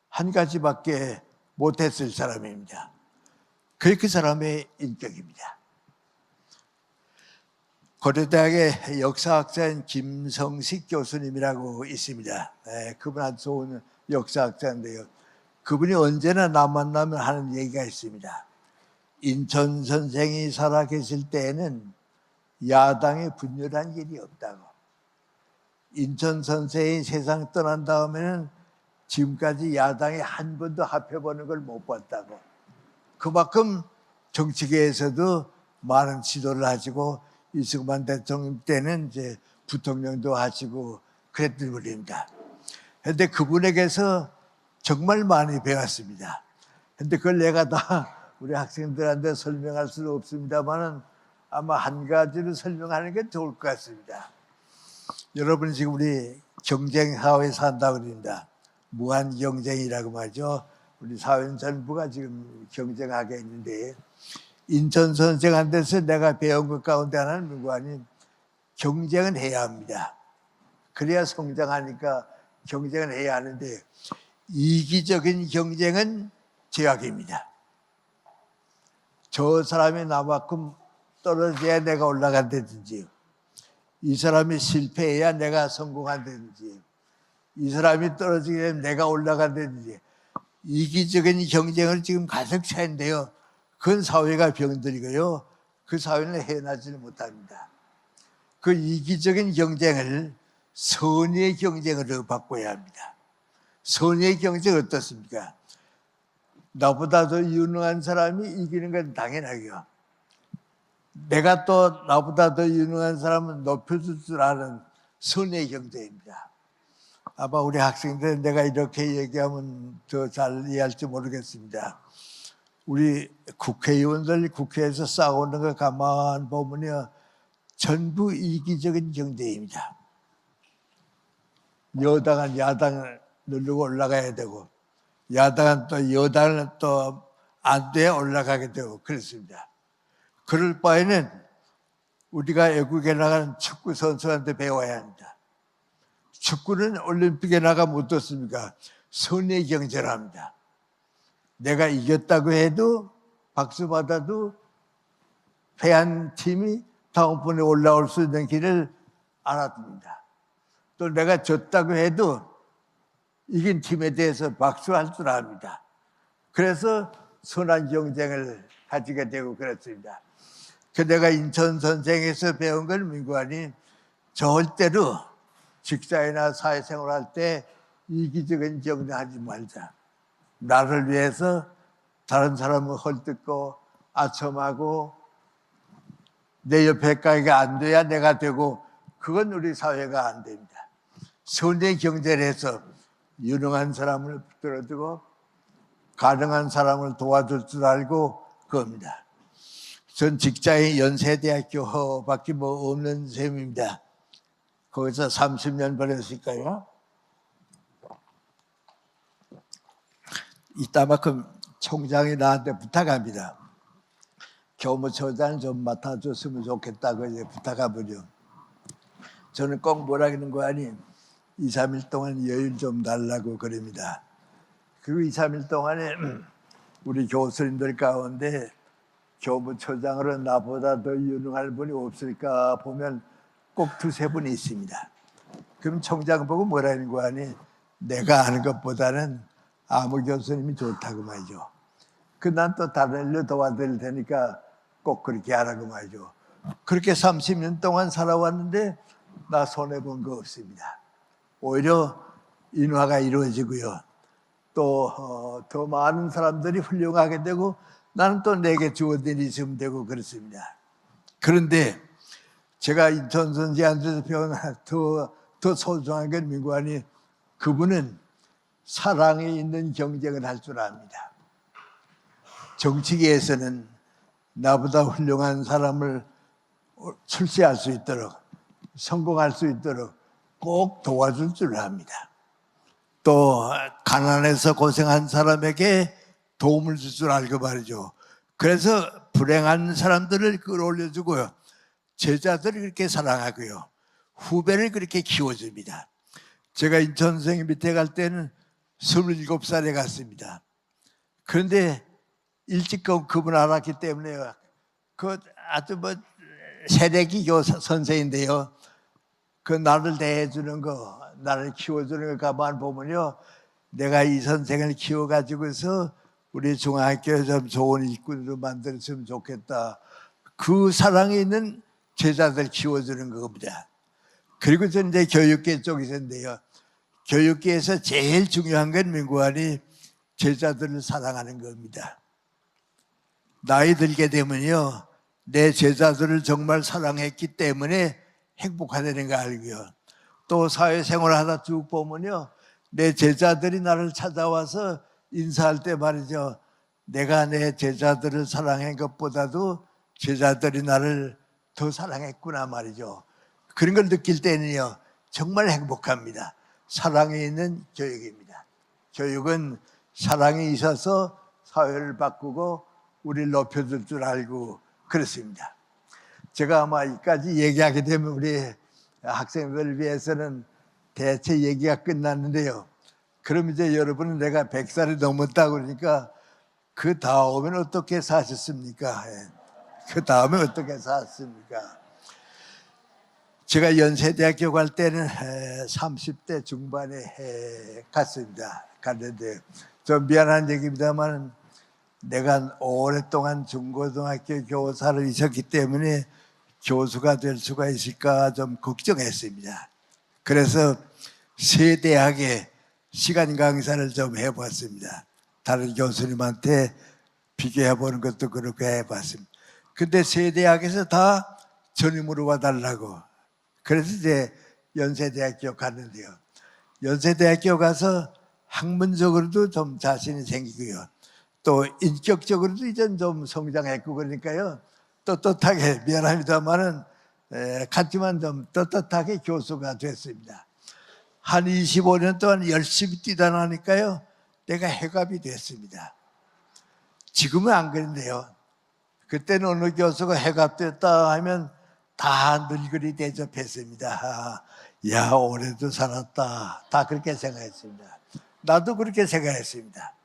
한 가지밖에 못했을 사람입니다. 그게 그 사람의 인격입니다. 고려대학의 역사학자인 김성식 교수님이라고 있습니다. 그분 아주 좋은 역사학자인데요. 그분이 언제나 나 만나면 하는 얘기가 있습니다. 인천 선생이 살아계실 때에는 야당에 분열한 일이 없다고. 인천 선생이 세상 떠난 다음에는 지금까지 야당이 한 번도 합해보는 걸 못 봤다고. 그만큼 정치계에서도 많은 지도를 하시고, 이승만 대통령 때는 이제 부통령도 하시고 그랬던 분입니다. 그런데 그분에게서 정말 많이 배웠습니다. 그런데 그걸 내가 다 우리 학생들한테 설명할 수는 없습니다만은 아마 한 가지로 설명하는 게 좋을 것 같습니다. 여러분, 지금 우리 경쟁 사회에 산다고 그럽니다. 무한 경쟁이라고 말이죠. 우리 사회 전부가 지금 경쟁하게 있는데, 인천 선생한테서 내가 배운 것 가운데 하나는 누구 아닌 경쟁은 해야 합니다. 그래야 성장하니까 경쟁은 해야 하는데, 이기적인 경쟁은 죄악입니다. 저 사람이 나만큼 떨어져야 내가 올라간다든지, 이 사람이 실패해야 내가 성공한다든지, 이 사람이 떨어지게 되면 내가 올라간다든지, 이기적인 경쟁을 지금 가득 차인데요, 그건 사회가 병들이고요, 그 사회는 해나지를 못합니다. 그 이기적인 경쟁을 선의의 경쟁으로 바꿔야 합니다. 선의의 경쟁 어떻습니까? 나보다 더 유능한 사람이 이기는 건 당연하고요, 내가 또 나보다 더 유능한 사람은 높여줄 줄 아는 선의의 경쟁입니다. 아마 우리 학생들은 내가 이렇게 얘기하면 더 잘 이해할지 모르겠습니다. 우리 국회의원들 국회에서 싸우는 거 가만 보면요, 전부 이기적인 경쟁입니다. 여당은 야당을 누르고 올라가야 되고, 야당은 또 여당을 또 안 돼 올라가게 되고 그렇습니다. 그럴 바에는 우리가 외국에 나가는 축구 선수한테 배워야 합니다. 축구는 올림픽에 나가면 어떻습니까? 선의 경쟁을 합니다. 내가 이겼다고 해도 박수 받아도 패한 팀이 다음번에 올라올 수 있는 길을 알아둡니다. 또 내가 졌다고 해도 이긴 팀에 대해서 박수할 줄 압니다. 그래서 선한 경쟁을 가지게 되고 그렇습니다. 그 내가 인천 선생에서 배운 건 민관이 절대로 직장이나 사회생활 할 때 이기적인 경쟁하지 말자. 나를 위해서 다른 사람을 헐뜯고 아첨하고 내 옆에 가기가 안 돼야 내가 되고, 그건 우리 사회가 안 됩니다. 선의 경제를 해서 유능한 사람을 붙들어두고 가능한 사람을 도와줄 줄 알고 그겁니다. 전 직장이 연세대학교밖에 뭐 없는 셈입니다. 거기서 30년 보냈을까요? 이따만큼 총장이 나한테 부탁합니다. 교무처장 좀 맡아줬으면 좋겠다고 이제 부탁하버려. 저는 꼭 뭐라 그러는 거 아니, 2, 3일 동안 여유 좀 달라고 그럽니다. 그리고 2, 3일 동안에 우리 교수님들 가운데 교무처장으로 나보다 더 유능할 분이 없을까 보면 꼭 2, 3분이 있습니다. 그럼 총장 보고 뭐라 하는 거 아니, 내가 아는 것보다는 아무 교수님이 좋다고 말이죠. 난 또 다른 일로 도와드릴 테니까 꼭 그렇게 하라고 말이죠. 그렇게 30년 동안 살아왔는데 나 손해본 거 없습니다. 오히려 인화가 이루어지고요. 또 더 많은 사람들이 훌륭하게 되고 나는 또 내게 주어진 일이 있으면 되고 그렇습니다. 그런데 제가 인천 선생한테서 배운 더 소중한 건 민관이, 그분은 사랑이 있는 경쟁을 할 줄 압니다. 정치계에서는 나보다 훌륭한 사람을 출세할 수 있도록, 성공할 수 있도록 꼭 도와줄 줄 압니다. 또 가난해서 고생한 사람에게 도움을 줄 줄 알고 말이죠. 그래서 불행한 사람들을 끌어올려주고요, 제자들을 그렇게 사랑하고요, 후배를 그렇게 키워줍니다. 제가 인천 선생님 밑에 갈 때는 27살에 갔습니다. 그런데 일찍 그분 알았기 때문에 아주 뭐 새내기 교사 선생인데요, 나를 대해주는 거, 나를 키워주는 거 가만 보면요, 내가 이 선생을 키워가지고서 우리 중학교에 좀 좋은 일꾼으로 만들었으면 좋겠다. 그 사랑이 있는 제자들 키워주는 겁니다. 그리고 저는 이제 교육계 쪽에서인데요, 교육계에서 제일 중요한 건 민구안이 제자들을 사랑하는 겁니다. 나이 들게 되면요, 내 제자들을 정말 사랑했기 때문에 행복하다는 거 알고요. 또 사회생활을 하다 쭉 보면요, 내 제자들이 나를 찾아와서 인사할 때 말이죠, 내가 내 제자들을 사랑한 것보다도 제자들이 나를 더 사랑했구나 말이죠. 그런 걸 느낄 때는요, 정말 행복합니다. 사랑이 있는 교육입니다. 교육은 사랑이 있어서 사회를 바꾸고 우리를 높여줄 줄 알고 그렇습니다. 제가 아마 이까지 얘기하게 되면 우리 학생들을 위해서는 대체 얘기가 끝났는데요, 그럼 이제 여러분은 내가 100살이 넘었다고 그러니까 그 다음엔 어떻게 사셨습니까? 그 다음에 어떻게 사셨습니까? 제가 연세대학교 갈 때는 30대 중반에 갔습니다. 갔는데 좀 미안한 얘기입니다만, 내가 오랫동안 중고등학교 교사를 있었기 때문에 교수가 될 수가 있을까 좀 걱정했습니다. 그래서 세 대학에 시간 강사를 좀 해봤습니다. 다른 교수님한테 비교해보는 것도 그렇게 해봤습니다. 근데 세 대학에서 다 전임으로 와달라고, 그래서 이제 연세대학교 갔는데요, 연세대학교 가서 학문적으로도 좀 자신이 생기고요, 또 인격적으로도 이제 좀 성장했고, 그러니까요, 떳떳하게, 미안합니다만은 같지만 좀 떳떳하게 교수가 됐습니다. 한 25년 동안 열심히 뛰다 나니까요, 내가 해갑이 됐습니다. 지금은 안 그런데요, 그때는 어느 교수가 해갑됐다 하면 다 늙은이 대접했습니다. 야, 올해도 살았다, 다 그렇게 생각했습니다. 나도 그렇게 생각했습니다.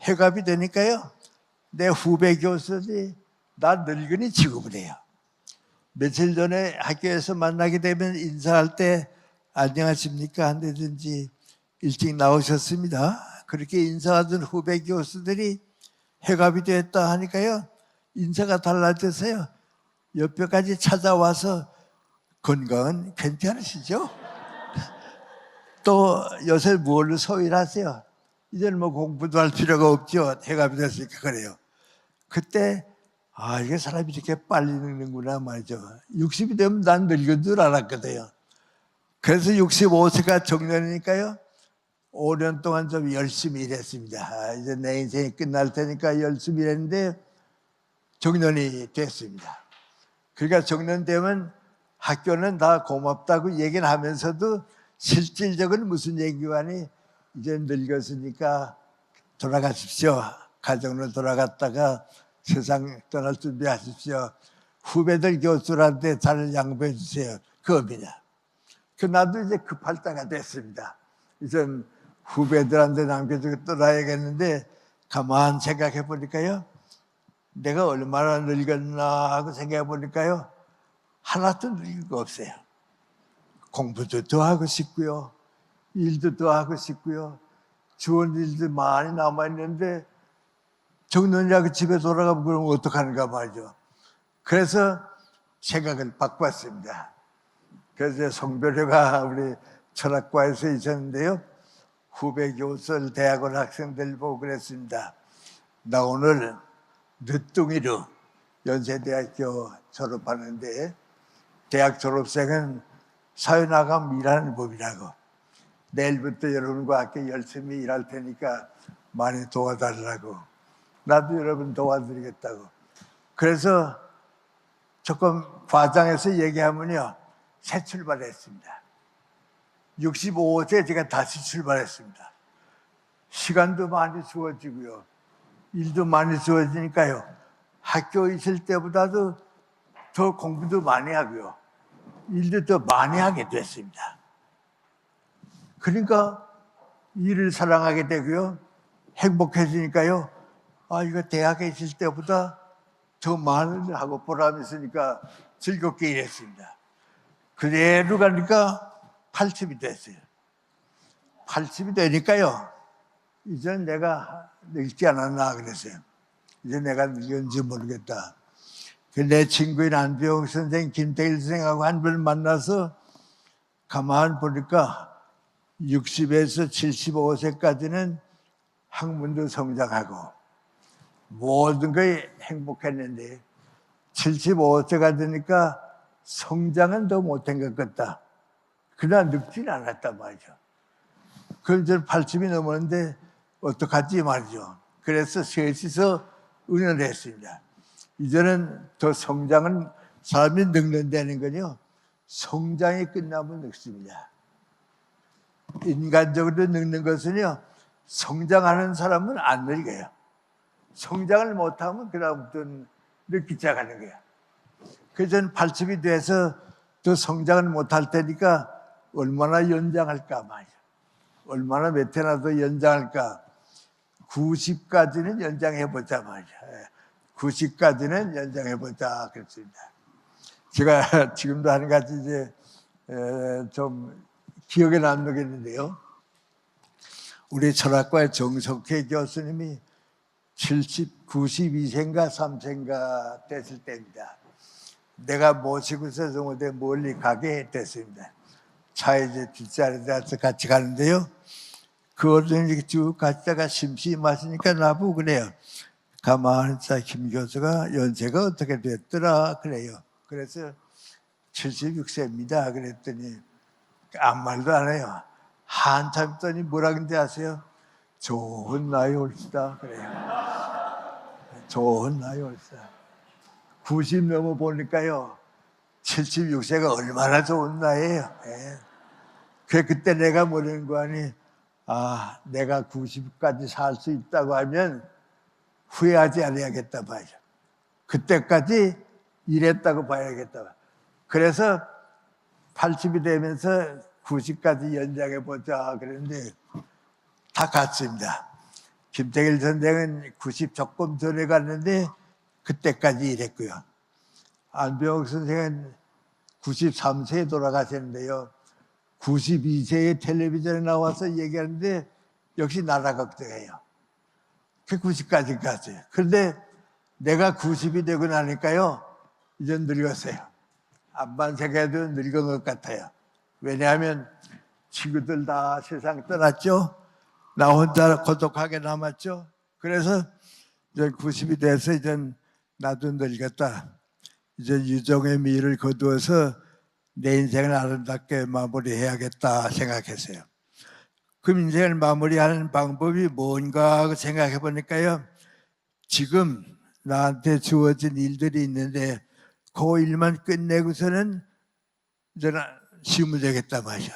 해갑이 되니까요, 내 후배 교수들이 나 늙은이 취급을 해요. 며칠 전에 학교에서 만나게 되면 인사할 때 안녕하십니까 한다든지 일찍 나오셨습니다, 그렇게 인사하던 후배 교수들이 해갑이 됐다 하니까요, 인사가 달라져서요, 옆에까지 찾아와서 건강은 괜찮으시죠? 또 요새 뭘로 소일하세요? 이제는 뭐 공부도 할 필요가 없죠, 해갑이 됐으니까. 그래요. 그때 아, 이게 사람이 이렇게 빨리 늙는구나 말이죠. 60이 되면 난 늙은 줄 알았거든요. 그래서 65세가 정년이니까요. 5년 동안 좀 열심히 일했습니다. 아, 이제 내 인생이 끝날 테니까 열심히 일했는데 정년이 됐습니다. 그러니까 정년되면 학교는 다 고맙다고 얘기를 하면서도 실질적으로 무슨 얘기하니 이제 늙었으니까 돌아가십시오. 가정으로 돌아갔다가 세상 떠날 준비하십시오. 후배들 교수들한테 잘 양보해 주세요. 그겁니다. 나도 이제 급할 때가 됐습니다. 이제 후배들한테 남겨주고 떠나야겠는데 가만 생각해 보니까요. 내가 얼마나 늙었나 하고 생각해 보니까요. 하나도 늙은 거 없어요. 공부도 더 하고 싶고요. 일도 더 하고 싶고요. 좋은 일도 많이 남아있는데 정년이라고 집에 돌아가면 그럼 어떡하는가 말이죠. 그래서 생각을 바꿨습니다. 그래서 성별회가 우리 철학과에서 있었는데요. 후배 교수들, 대학원 학생들 보고 그랬습니다. 나 오늘 늦둥이로 연세대학교 졸업하는데 대학 졸업생은 사회 나가면 일하는 법이라고. 내일부터 여러분과 함께 열심히 일할 테니까 많이 도와달라고. 나도 여러분 도와드리겠다고. 그래서 조금 과장해서 얘기하면요. 새 출발했습니다. 65세 제가 다시 출발했습니다. 시간도 많이 주어지고요. 일도 많이 주어지니까요. 학교 있을 때보다도 더 공부도 많이 하고요. 일도 더 많이 하게 됐습니다. 그러니까 일을 사랑하게 되고요. 행복해지니까요. 아, 이거 대학에 있을 때보다 더 많은 일 하고 보람 있으니까 즐겁게 일했습니다. 그대로 가니까 80이 됐어요. 80이 되니까요. 이제 내가 늙지 않았나 그랬어요. 이제 내가 늙은지 모르겠다. 내 친구인 안병 선생, 김태일 선생하고 한 번 만나서 가만 보니까 60에서 75세까지는 학문도 성장하고 모든 게 행복했는데 75세가 되니까 성장은 더 못한 것 같다. 그러나 늙지는 않았단 말이죠. 그럼 이제 80이 넘었는데 어떡하지 말이죠. 그래서 셋이서 의논을 했습니다. 이제는 더 성장은 사람이 늙는다는 건요. 성장이 끝나면 늙습니다. 인간적으로 늙는 것은요. 성장하는 사람은 안 늙어요. 성장을 못하면 그다음부터는 늙기 시작하는 거예요. 그래서 저는 80이 돼서 더 성장을 못할 테니까 얼마나 연장할까 말이죠. 얼마나 몇 해나 더 연장할까. 90까지는 연장해보자 말이죠. 90까지는 연장해보자 그랬습니다. 제가 지금도 한 가지 이제 좀 기억에 남는겠는데요. 우리 철학과의 정석회 교수님이 92세인가 3세인가 됐을 때입니다. 내가 모시고서 좀 멀리 가게 됐습니다. 차에 이제 뒷자리에 앉아서 같이 가는데요. 그 어른이 쭉 갔다가 심심하시니까 나보고 그래요. 가만히 있자 김 교수가 연세가 어떻게 됐더라 그래요. 그래서 76세입니다. 그랬더니 아무 말도 안 해요. 한참 있더니 뭐라 그런지 아세요? 좋은 나이 올시다 그래요. 좋은 나이 올시다. 90 넘어 보니까요. 76세가 얼마나 좋은 나이예요. 예. 그때 내가 뭐라는 거 아니? 아, 내가 90까지 살 수 있다고 하면 후회하지 않아야겠다 봐요. 그때까지 일했다고 봐야겠다. 그래서 80이 되면서 90까지 연장해 보자 그랬는데 다 갔습니다. 김태길 선생은 90 조금 전에 갔는데 그때까지 일했고요. 안병옥 선생은 93세에 돌아가셨는데요. 92세에 텔레비전에 나와서 얘기하는데 역시 나라 걱정해요. 그 90까지 갔어요. 그런데 내가 90이 되고 나니까요. 이제 늙었어요. 암만 생각해도 늙은 것 같아요. 왜냐하면 친구들 다 세상 떠났죠. 나 혼자 고독하게 남았죠. 그래서 이제 90이 돼서 이제 나도 늙었다. 이제 유종의 미를 거두어서 내 인생을 아름답게 마무리해야겠다 생각했어요. 그럼 인생을 마무리하는 방법이 뭔가 하고 생각해 보니까요. 지금 나한테 주어진 일들이 있는데 그 일만 끝내고서는 이제는 쉬면 되겠다 말이야.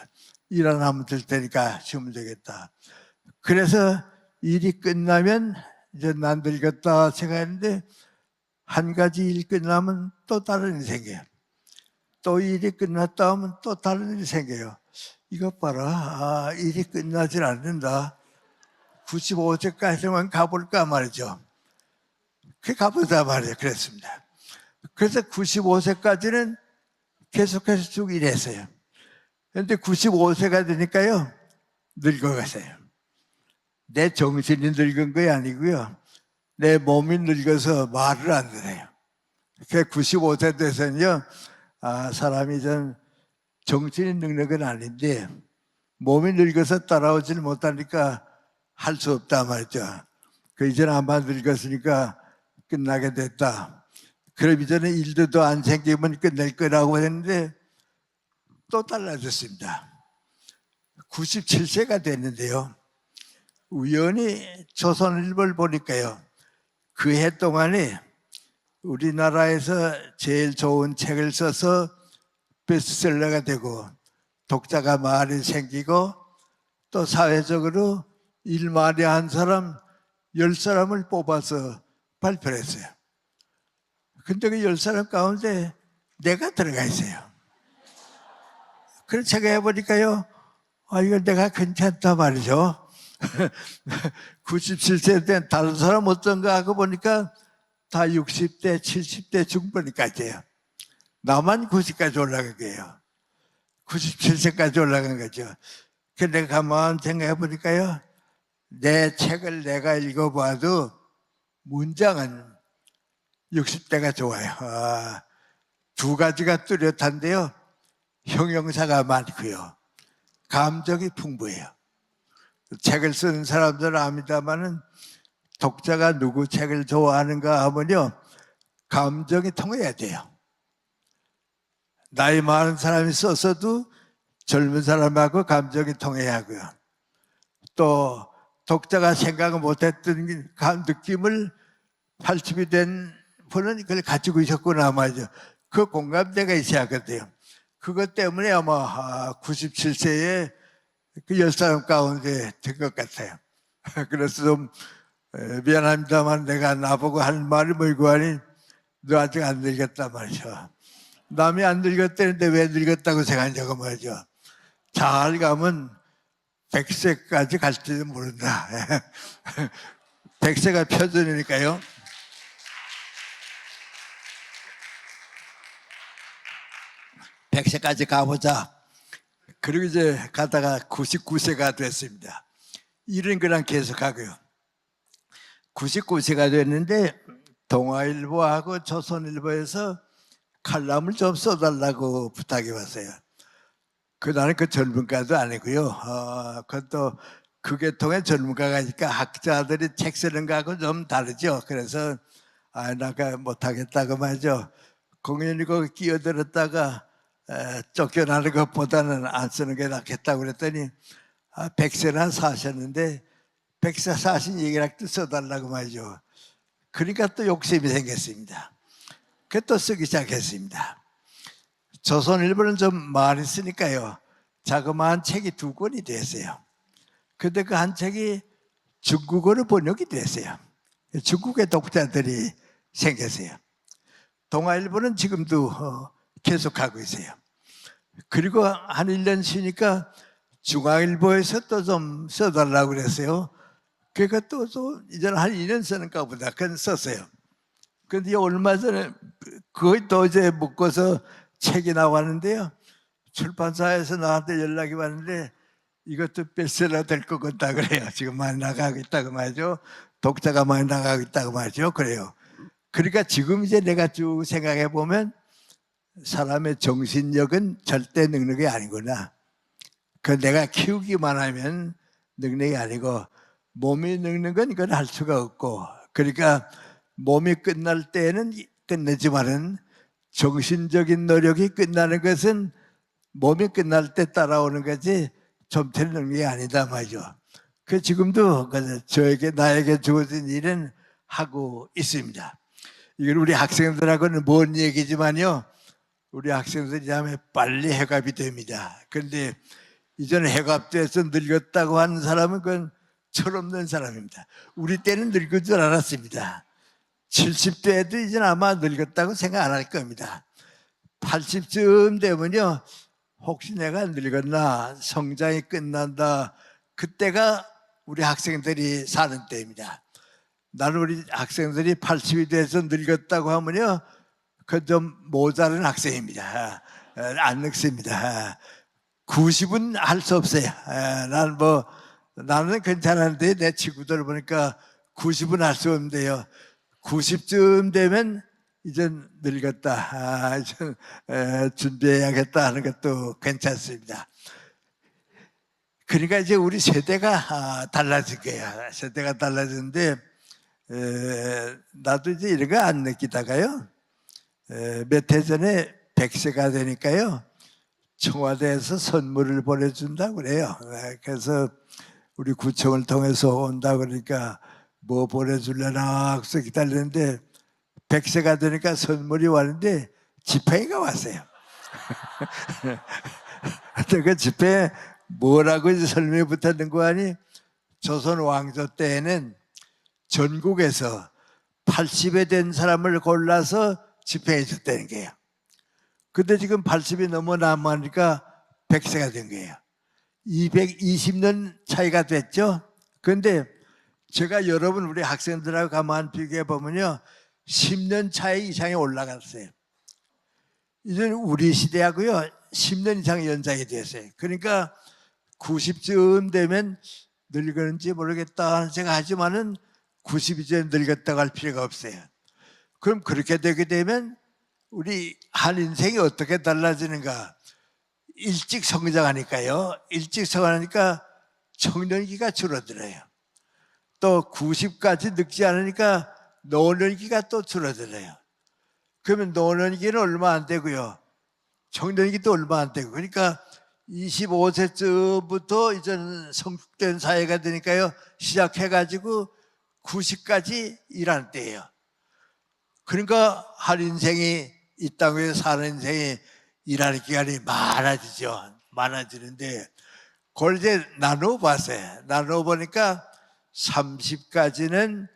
일 안 하면 될 테니까 쉬면 되겠다. 그래서 일이 끝나면 이제 난 늙었다 생각했는데 한 가지 일 끝나면 또 다른 일이 생겨요. 또 일이 끝났다 하면 또 다른 일이 생겨요. 이것 봐라. 일이 끝나질 않는다. 95세까지만 가볼까 말이죠. 그 가보자 말이에요. 그랬습니다. 그래서 95세까지는 계속해서 쭉 일했어요. 그런데 95세가 되니까요. 늙어가세요. 내 정신이 늙은 게 아니고요. 내 몸이 늙어서 말을 안 들어요. 그 95세 돼서는요. 사람이 좀 정신이 늙는 건 아닌데 몸이 늙어서 따라오질 못하니까 할 수 없다 말이죠. 그 이제는 아마 늙었으니까 끝나게 됐다. 그럼 이제는 일도 안 생기면 끝낼 거라고 했는데 또 달라졌습니다. 97세가 됐는데요. 우연히 조선일보를 보니까요. 그 해 동안에 우리나라에서 제일 좋은 책을 써서 베스트셀러가 되고 독자가 많이 생기고 또 사회적으로 일 많이 한 사람 10사람을 뽑아서 발표를 했어요. 근데 그 10사람 가운데 내가 들어가 있어요. 그래서 제가 해보니까요. 이거 내가 괜찮다 말이죠. 97세 된 다른 사람 어떤가 하고 보니까 다 60대, 70대 중반까지예요. 나만 90까지 올라간 거예요. 97세까지 올라간 거죠. 근데 가만 생각해 보니까요. 내 책을 내가 읽어봐도 문장은 60대가 좋아요. 두 가지가 뚜렷한데요. 형용사가 많고요. 감정이 풍부해요. 책을 쓰는 사람들은 압니다마는 독자가 누구 책을 좋아하는가 하면요. 감정이 통해야 돼요. 나이 많은 사람이 썼어도 젊은 사람하고 감정이 통해야 하고요. 또 독자가 생각 못했던 느낌을 80이 된 분은 그걸 가지고 있었구나 말이죠. 그 공감대가 있어야 하거든요. 그것 때문에 아마 97세에 그 10사람 가운데 된 것 같아요. 그래서 좀 미안합니다만 내가 나보고 하는 말이 뭐고 하니 너 아직 안 늙었단 말이죠. 남이 안 늙었다는데 왜 늙었다고 생각하냐고 말이죠. 잘 가면 100세까지 갈지도 모른다. 100세가 표준이니까요. 백세까지 가보자. 그리고 이제 가다가 99세가 됐습니다. 이런 거랑 계속하고요. 99세가 됐는데 동아일보하고 조선일보에서 칼럼을 좀 써달라고 부탁해 왔어요. 나는 그 전문가도 아니고요. 그것도 그 계통의 전문가가니까 학자들이 책 쓰는 거하고 좀 다르죠. 그래서 나가 못하겠다고 말이죠. 공연히 거기 끼어들었다가 쫓겨나는 것보다는 안 쓰는 게 낫겠다고 그랬더니 100세나 사셨는데 100세 사신 얘기라도 써달라고 말이죠. 그러니까 또 욕심이 생겼습니다. 그 또 쓰기 시작했습니다. 조선일보는 좀 많이 쓰니까요. 자그마한 책이 2권이 됐어요. 근데 그 한 책이 중국어로 번역이 됐어요. 중국의 독자들이 생겼어요. 동아일보는 지금도 계속하고 있어요. 그리고 한 1년 쉬니까 중앙일보에서 또 좀 써달라고 그랬어요. 그러니까 또 이제는 한 2년 쓰는가 보다. 그건 썼어요. 그런데 얼마 전에 그걸 또 이제 묶어서 책이 나왔는데요. 출판사에서 나한테 연락이 왔는데 이것도 베스트셀러 될 것 같다 그래요. 지금 많이 나가고 있다고 말이죠. 독자가 많이 나가고 있다고 말이죠. 그래요. 그러니까 지금 이제 내가 쭉 생각해 보면 사람의 정신력은 절대 능력이 아니구나. 그 내가 키우기만 하면 능력이 아니고 몸이 늙는 건 이건 할 수가 없고, 그러니까 몸이 끝날 때에는 끝내지만은 정신적인 노력이 끝나는 것은 몸이 끝날 때 따라오는 거지 좀 되는 게 아니다 말이죠. 그 지금도 저에게 나에게 주어진 일은 하고 있습니다. 이건 우리 학생들하고는 먼 얘기지만요. 우리 학생들이 하면 빨리 해갑이 됩니다. 그런데 이전에 해갑돼서 늙었다고 하는 사람은 그건 철없는 사람입니다. 우리 때는 늙은 줄 알았습니다. 70대에도 이제 아마 늙었다고 생각 안 할 겁니다. 80쯤 되면요. 혹시 내가 늙었나 성장이 끝난다. 그때가 우리 학생들이 사는 때입니다. 나는 우리 학생들이 80이 돼서 늙었다고 하면요. 그 좀 모자른 학생입니다. 안 늙습니다. 90은 할 수 없어요. 나는 괜찮은데 내 친구들 보니까 90은 할 수 없는데요. 90쯤 되면 이제 늙었다. 이제 준비해야겠다 하는 것도 괜찮습니다. 그러니까 이제 우리 세대가 달라질 거야. 세대가 달라지는데 나도 이제 이런 거 안 느끼다가요. 몇 해 전에 100세가 되니까요. 청와대에서 선물을 보내준다고 그래요. 그래서 우리 구청을 통해서 온다 그러니까 뭐 보내줄려나 하고서 기다리는데 100세가 되니까 선물이 왔는데 지팡이가 왔어요. 그 지팡이에 뭐라고 설명이 붙었는 거 아니? 조선 왕조 때에는 전국에서 80에 된 사람을 골라서 집행해 줬다는 거예요. 근데 지금 80이 넘어 남으니까 100세가 된 거예요. 220년 차이가 됐죠. 그런데 제가 여러분 우리 학생들하고 가만 비교해 보면요. 10년 차이 이상이 올라갔어요. 이제 우리 시대하고요. 10년 이상 연장이 됐어요. 그러니까 90쯤 되면 늙었는지 모르겠다 생각하지만은 90이 전에 늙었다고 할 필요가 없어요. 그럼 그렇게 되게 되면 우리 한 인생이 어떻게 달라지는가? 일찍 성장하니까요. 일찍 성장하니까 청년기가 줄어들어요. 또 90까지 늙지 않으니까 노년기가 또 줄어들어요. 그러면 노년기는 얼마 안 되고요. 청년기도 얼마 안 되고. 그러니까 25세쯤부터 이제 성숙된 사회가 되니까요. 시작해가지고 90까지 일하는 때예요. 그러니까 한 인생이 이 땅에 사는 인생이 일하는 기간이 많아지죠. 많아지는데 그걸 이제 나누어 봤어요. 나누어 보니까 30까지는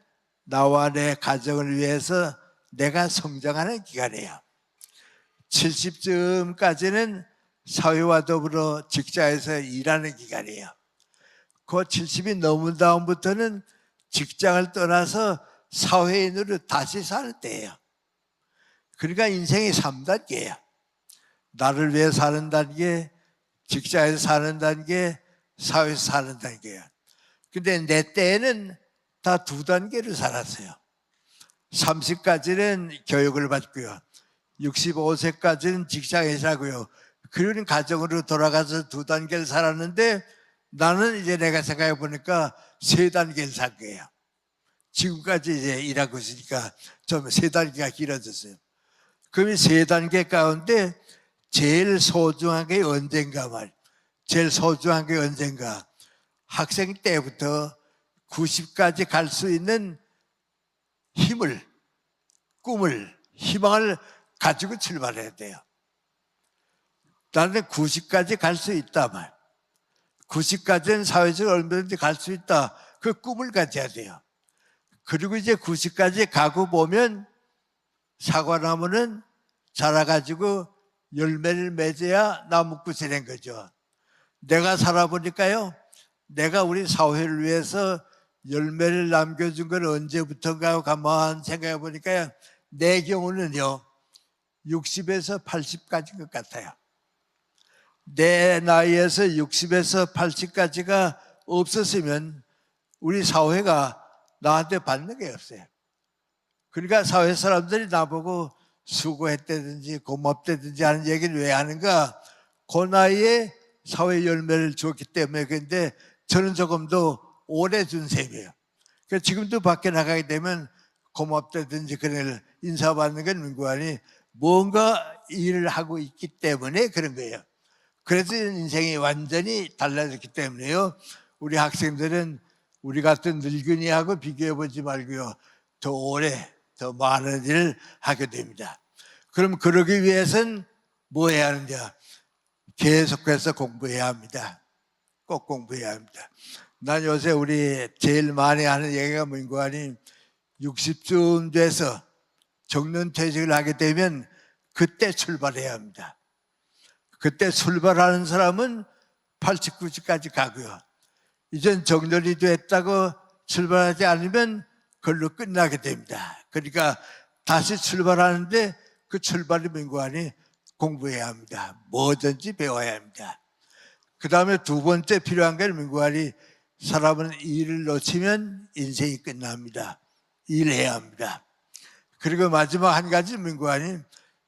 나와 내 가정을 위해서 내가 성장하는 기간이에요. 70쯤까지는 사회와 더불어 직장에서 일하는 기간이에요. 그 70이 넘은 다음부터는 직장을 떠나서 사회인으로 다시 살 때예요. 그러니까 인생이 3단계예요. 나를 위해 사는 단계, 직장에서 사는 단계, 사회에서 사는 단계예요. 근데 내 때에는 다 2단계를 살았어요. 30까지는 교육을 받고요. 65세까지는 직장에서 하고요. 그런 가정으로 돌아가서 2단계를 살았는데 나는 이제 내가 생각해 보니까 3단계를 산 거예요. 지금까지 이제 일하고 있으니까 좀 3단계가 길어졌어요. 그럼 이 3단계 가운데 제일 소중한 게 언젠가 제일 소중한 게 언젠가. 학생 때부터 90까지 갈 수 있는 힘을, 꿈을, 희망을 가지고 출발해야 돼요. 나는 90까지 갈 수 있다 말. 90까지는 사회적으로 얼마든지 갈 수 있다. 그 꿈을 가져야 돼요. 그리고 이제 90까지 가고 보면 사과나무는 자라가지고 열매를 맺어야 나무꾼이 된 거죠. 내가 살아보니까요. 내가 우리 사회를 위해서 열매를 남겨준 건 언제부턴가 가만 생각해 보니까요. 내 경우는요. 60에서 80까지인 것 같아요. 내 나이에서 60에서 80까지가 없었으면 우리 사회가 나한테 받는 게 없어요. 그러니까 사회 사람들이 나보고 수고했다든지 고맙다든지 하는 얘기를 왜 하는가? 그 나이에 사회 열매를 줬기 때문에. 그런데 저는 조금 더 오래 준 셈이에요. 그러니까 지금도 밖에 나가게 되면 고맙다든지 그런 인사받는 건 민구안이 뭔가 일을 하고 있기 때문에 그런 거예요. 그래서 인생이 완전히 달라졌기 때문에요. 우리 학생들은 우리 같은 늙은이하고 비교해보지 말고요. 더 오래, 더 많은 일을 하게 됩니다. 그럼 그러기 위해서는 뭐 해야 하느냐? 계속해서 공부해야 합니다. 꼭 공부해야 합니다. 난 요새 우리 제일 많이 하는 얘기가 뭔가 하니 60쯤 돼서 정년퇴직을 하게 되면 그때 출발해야 합니다. 그때 출발하는 사람은 80, 90까지 가고요. 이젠 정년이 됐다고 출발하지 않으면 그걸로 끝나게 됩니다. 그러니까 다시 출발하는데 그 출발이 민구안이 공부해야 합니다. 뭐든지 배워야 합니다. 그 다음에 두 번째 필요한 게 민구안이 사람은 일을 놓치면 인생이 끝납니다. 일해야 합니다. 그리고 마지막 한 가지 민구안이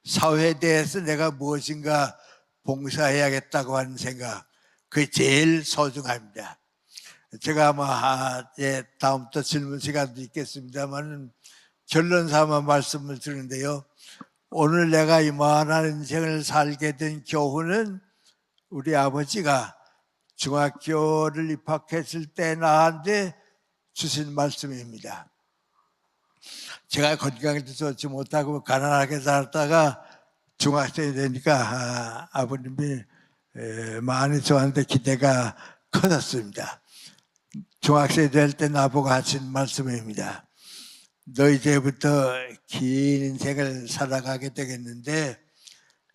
사회에 대해서 내가 무엇인가 봉사해야겠다고 하는 생각, 그게 제일 소중합니다. 제가 아마 다음부터 질문 시간도 있겠습니다만 결론 삼아 말씀을 드리는데요. 오늘 내가 이만한 인생을 살게 된 교훈은 우리 아버지가 중학교를 입학했을 때 나한테 주신 말씀입니다. 제가 건강도 좋지 못하고 가난하게 살다가 중학생이 되니까 아버님이 많이 저한테 기대가 커졌습니다. 중학생이 될 때 나보고 하신 말씀입니다. 너 이제부터 긴 인생을 살아가게 되겠는데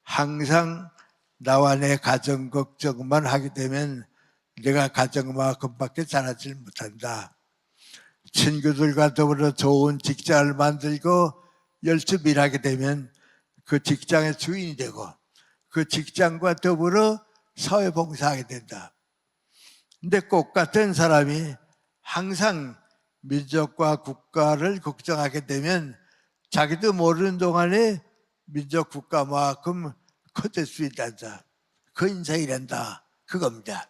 항상 나와 내 가정 걱정만 하게 되면 내가 가정만큼밖에 잘하지 못한다. 친구들과 더불어 좋은 직장을 만들고 열심히 일하게 되면 그 직장의 주인이 되고 그 직장과 더불어 사회봉사하게 된다. 근데 꽃 같은 사람이 항상 민족과 국가를 걱정하게 되면 자기도 모르는 동안에 민족 국가만큼 커질 수 있단다. 그 인생이란다. 그겁니다.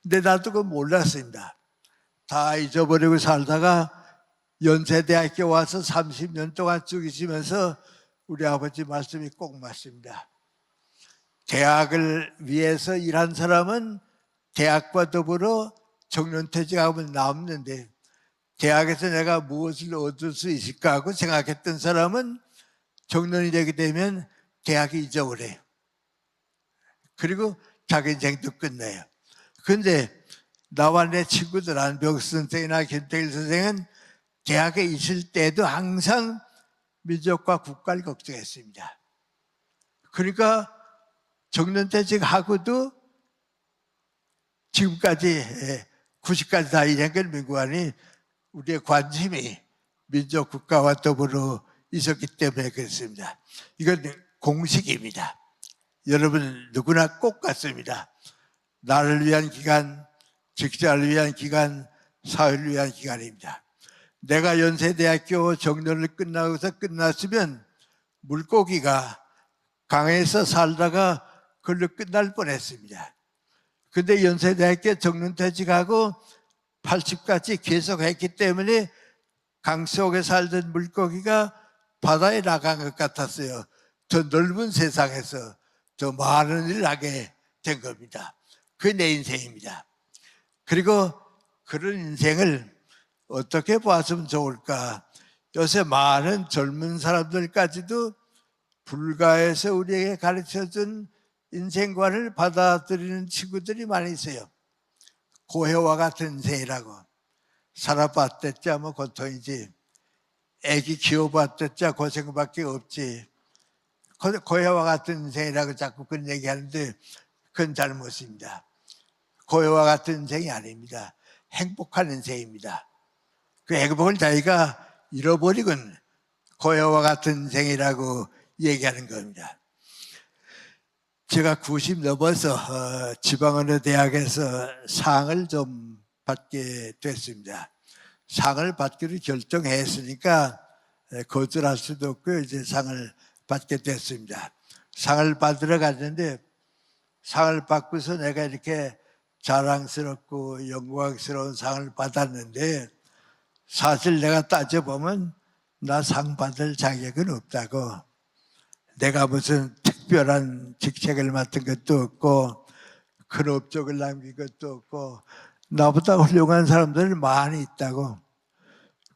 근데 나도 그거 몰랐습니다. 다 잊어버리고 살다가 연세대학교 와서 30년 동안 쭉 있으면서 우리 아버지 말씀이 꼭 맞습니다. 대학을 위해서 일한 사람은 대학과 더불어 정년퇴직하면 남는데 대학에서 내가 무엇을 얻을 수 있을까 하고 생각했던 사람은 정년이 되게 되면 대학이 잊어버려요. 그리고 자기 인생도 끝나요. 그런데 나와 내 친구들 안병수 선생이나 김태일 선생은 대학에 있을 때도 항상 민족과 국가를 걱정했습니다. 그러니까 정년퇴직하고도 지금까지 90까지 다 일한 건 민구안이 우리의 관심이 민족 국가와 더불어 있었기 때문에 그렇습니다. 이건 공식입니다. 여러분 누구나 꼭 같습니다. 나를 위한 기간, 직장을 위한 기간, 사회를 위한 기간입니다. 내가 연세대학교 정년을 끝났으면 물고기가 강에서 살다가 그걸로 끝날 뻔했습니다. 근데 연세대학교 정년퇴직하고 80까지 계속했기 때문에 강 속에 살던 물고기가 바다에 나간 것 같았어요. 더 넓은 세상에서 더 많은 일을 하게 된 겁니다. 그게 내 인생입니다. 그리고 그런 인생을 어떻게 보았으면 좋을까? 요새 많은 젊은 사람들까지도 불가에서 우리에게 가르쳐준 인생관을 받아들이는 친구들이 많이 있어요. 고해와 같은 인생이라고. 살아봤댔자 뭐 고통이지. 애기 키워봤댔자 고생밖에 없지. 고해와 같은 인생이라고 자꾸 그런 얘기하는데 그건 잘못입니다. 고해와 같은 인생이 아닙니다. 행복한 인생입니다. 그 행복을 자기가 잃어버리곤 고해와 같은 인생이라고 얘기하는 겁니다. 제가 90 넘어서 지방어느 대학에서 상을 좀 받게 됐습니다. 상을 받기로 결정했으니까 거절할 수도 없고 이제 상을 받게 됐습니다. 상을 받으러 갔는데 상을 받고서 내가 이렇게 자랑스럽고 영광스러운 상을 받았는데 사실 내가 따져보면 나 상 받을 자격은 없다고, 내가 무슨 특별한 직책을 맡은 것도 없고 큰 업적을 남긴 것도 없고 나보다 훌륭한 사람들 많이 있다고.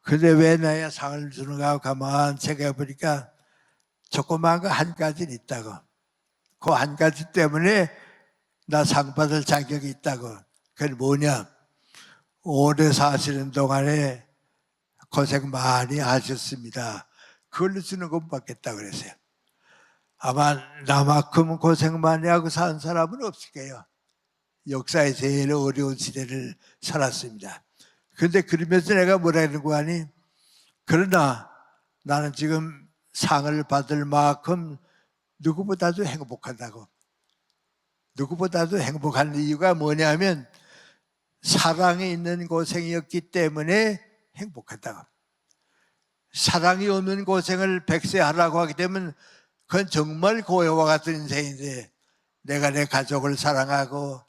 근데 왜 나야 상을 주는가 하고 가만 생각해 보니까 조그마한 거 한 가지는 있다고. 그 한 가지 때문에 나 상 받을 자격이 있다고. 그게 뭐냐? 오래 사시는 동안에 고생 많이 하셨습니다. 그걸로 주는 건 받겠다 그랬어요. 아마 나만큼 고생 많이 하고 산 사람은 없을 거예요. 역사의 제일 어려운 시대를 살았습니다. 그런데 그러면서 내가 뭐라는 거 아니? 그러나 나는 지금 상을 받을 만큼 누구보다도 행복하다고. 누구보다도 행복한 이유가 뭐냐면 사랑이 있는 고생이었기 때문에 행복하다고. 사랑이 없는 고생을 백세하라고 하게 되면 그건 정말 고요와 같은 인생인데, 내가 내 가족을 사랑하고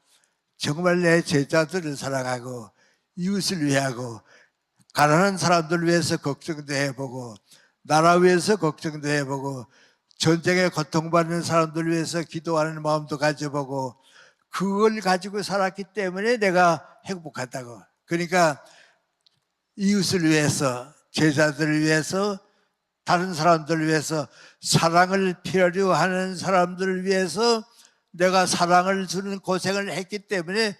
정말 내 제자들을 사랑하고 이웃을 위하고 가난한 사람들 위해서 걱정도 해보고 나라 위해서 걱정도 해보고 전쟁에 고통받는 사람들 위해서 기도하는 마음도 가져보고 그걸 가지고 살았기 때문에 내가 행복하다고. 그러니까 이웃을 위해서, 제자들을 위해서, 다른 사람들을 위해서, 사랑을 필요로 하는 사람들을 위해서 내가 사랑을 주는 고생을 했기 때문에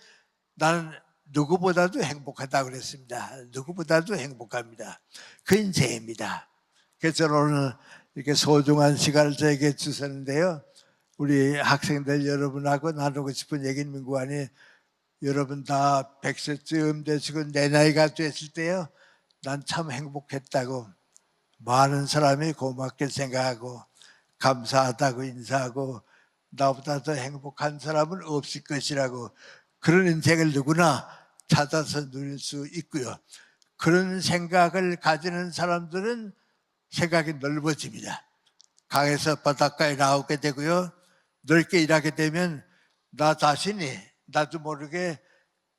나는 누구보다도 행복하다고 그랬습니다. 누구보다도 행복합니다. 그건 죄입니다. 그래서 오늘 이렇게 소중한 시간을 저에게 주셨는데요. 우리 학생들 여러분하고 나누고 싶은 얘기는 민구안이, 여러분 다 100세쯤 되시고 내 나이가 됐을 때요, 난 참 행복했다고 많은 사람이 고맙게 생각하고 감사하다고 인사하고 나보다 더 행복한 사람은 없을 것이라고, 그런 인생을 누구나 찾아서 누릴 수 있고요. 그런 생각을 가지는 사람들은 생각이 넓어집니다. 강에서 바닷가에 나오게 되고요. 넓게 일하게 되면 나 자신이 나도 모르게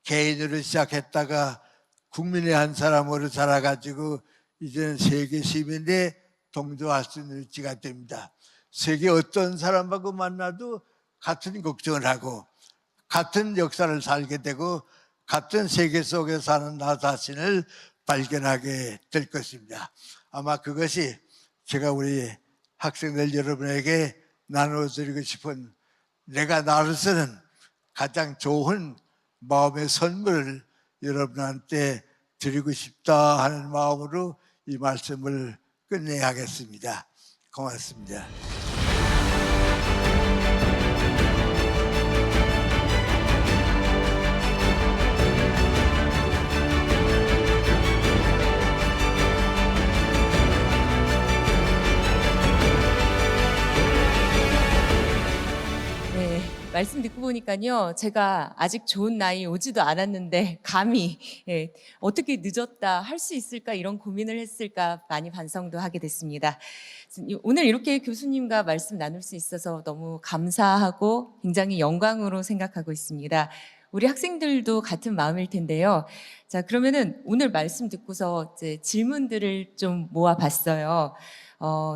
개인으로 시작했다가 국민의 한 사람으로 자라가지고 이제는 세계 시민에 동조할 수 있는 위치가 됩니다. 세계 어떤 사람하고 만나도 같은 걱정을 하고 같은 역사를 살게 되고 같은 세계 속에 사는 나 자신을 발견하게 될 것입니다. 아마 그것이 제가 우리 학생들 여러분에게 나눠드리고 싶은, 내가 나를 쓰는 가장 좋은 마음의 선물을 여러분한테 드리고 싶다 하는 마음으로 이 말씀을 끝내야 하겠습니다. 고맙습니다. 말씀 듣고 보니까요, 제가 아직 좋은 나이 오지도 않았는데 감히 어떻게 늦었다 할 수 있을까 이런 고민을 했을까 많이 반성도 하게 됐습니다. 오늘 이렇게 교수님과 말씀 나눌 수 있어서 너무 감사하고 굉장히 영광으로 생각하고 있습니다. 우리 학생들도 같은 마음일 텐데요. 자, 그러면은 오늘 말씀 듣고서 이제 질문들을 좀 모아봤어요.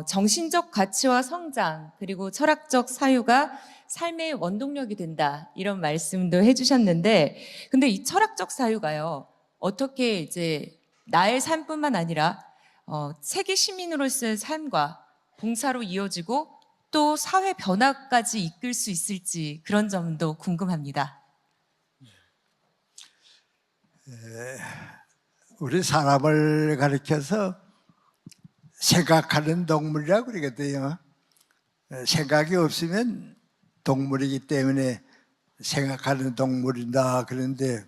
정신적 가치와 성장 그리고 철학적 사유가 삶의 원동력이 된다 이런 말씀도 해주셨는데, 근데 이 철학적 사유가요 어떻게 이제 나의 삶뿐만 아니라 세계 시민으로서의 삶과 봉사로 이어지고 또 사회 변화까지 이끌 수 있을지 그런 점도 궁금합니다. 우리 사람을 가리켜서 생각하는 동물이라고 그러거든요. 생각이 없으면 동물이기 때문에 생각하는 동물이다. 그런데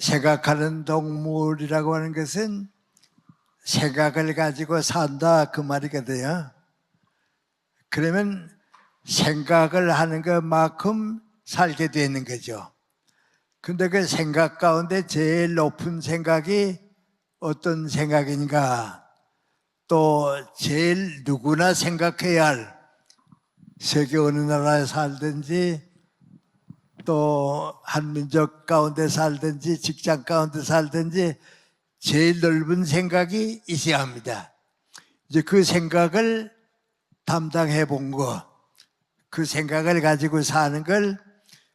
생각하는 동물이라고 하는 것은 생각을 가지고 산다 그 말이거든요. 그러면 생각을 하는 것만큼 살게 되는 거죠. 근데 그 생각 가운데 제일 높은 생각이 어떤 생각인가, 또 제일 누구나 생각해야 할, 세계 어느 나라에 살든지 또 한민족 가운데 살든지 직장 가운데 살든지 제일 넓은 생각이 있어야 합니다. 이제 그 생각을 담당해 본 거, 그 생각을 가지고 사는 걸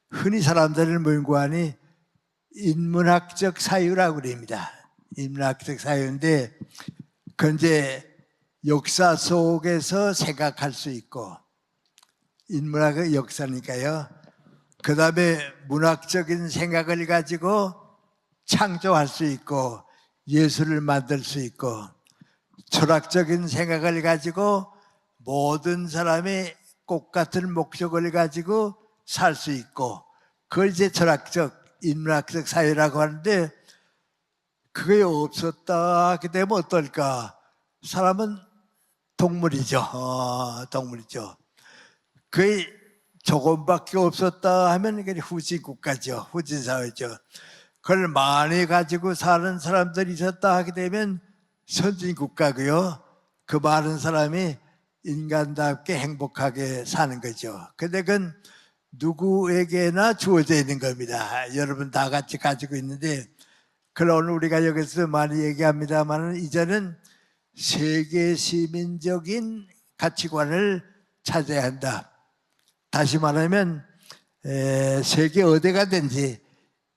흔히 사람들을 연구하니 인문학적 사유라고 그럽니다. 인문학적 사유인데, 그건 이제 역사 속에서 생각할 수 있고, 인문학의 역사니까요. 그 다음에 문학적인 생각을 가지고 창조할 수 있고, 예술을 만들 수 있고, 철학적인 생각을 가지고 모든 사람이 꼭 같은 목적을 가지고 살 수 있고, 그걸 이제 철학적, 인문학적 사유라고 하는데, 그게 없었다 하게 되면 어떨까? 사람은 동물이죠. 동물이죠. 그게 조금밖에 없었다 하면 그게 후진국가죠. 후진사회죠. 그걸 많이 가지고 사는 사람들이 있었다 하게 되면 선진국가고요. 그 많은 사람이 인간답게 행복하게 사는 거죠. 근데 그건 누구에게나 주어져 있는 겁니다. 여러분 다 같이 가지고 있는데, 그걸 오늘 우리가 여기서 많이 얘기합니다만, 이제는 세계 시민적인 가치관을 찾아야 한다. 다시 말하면 세계 어디 가든지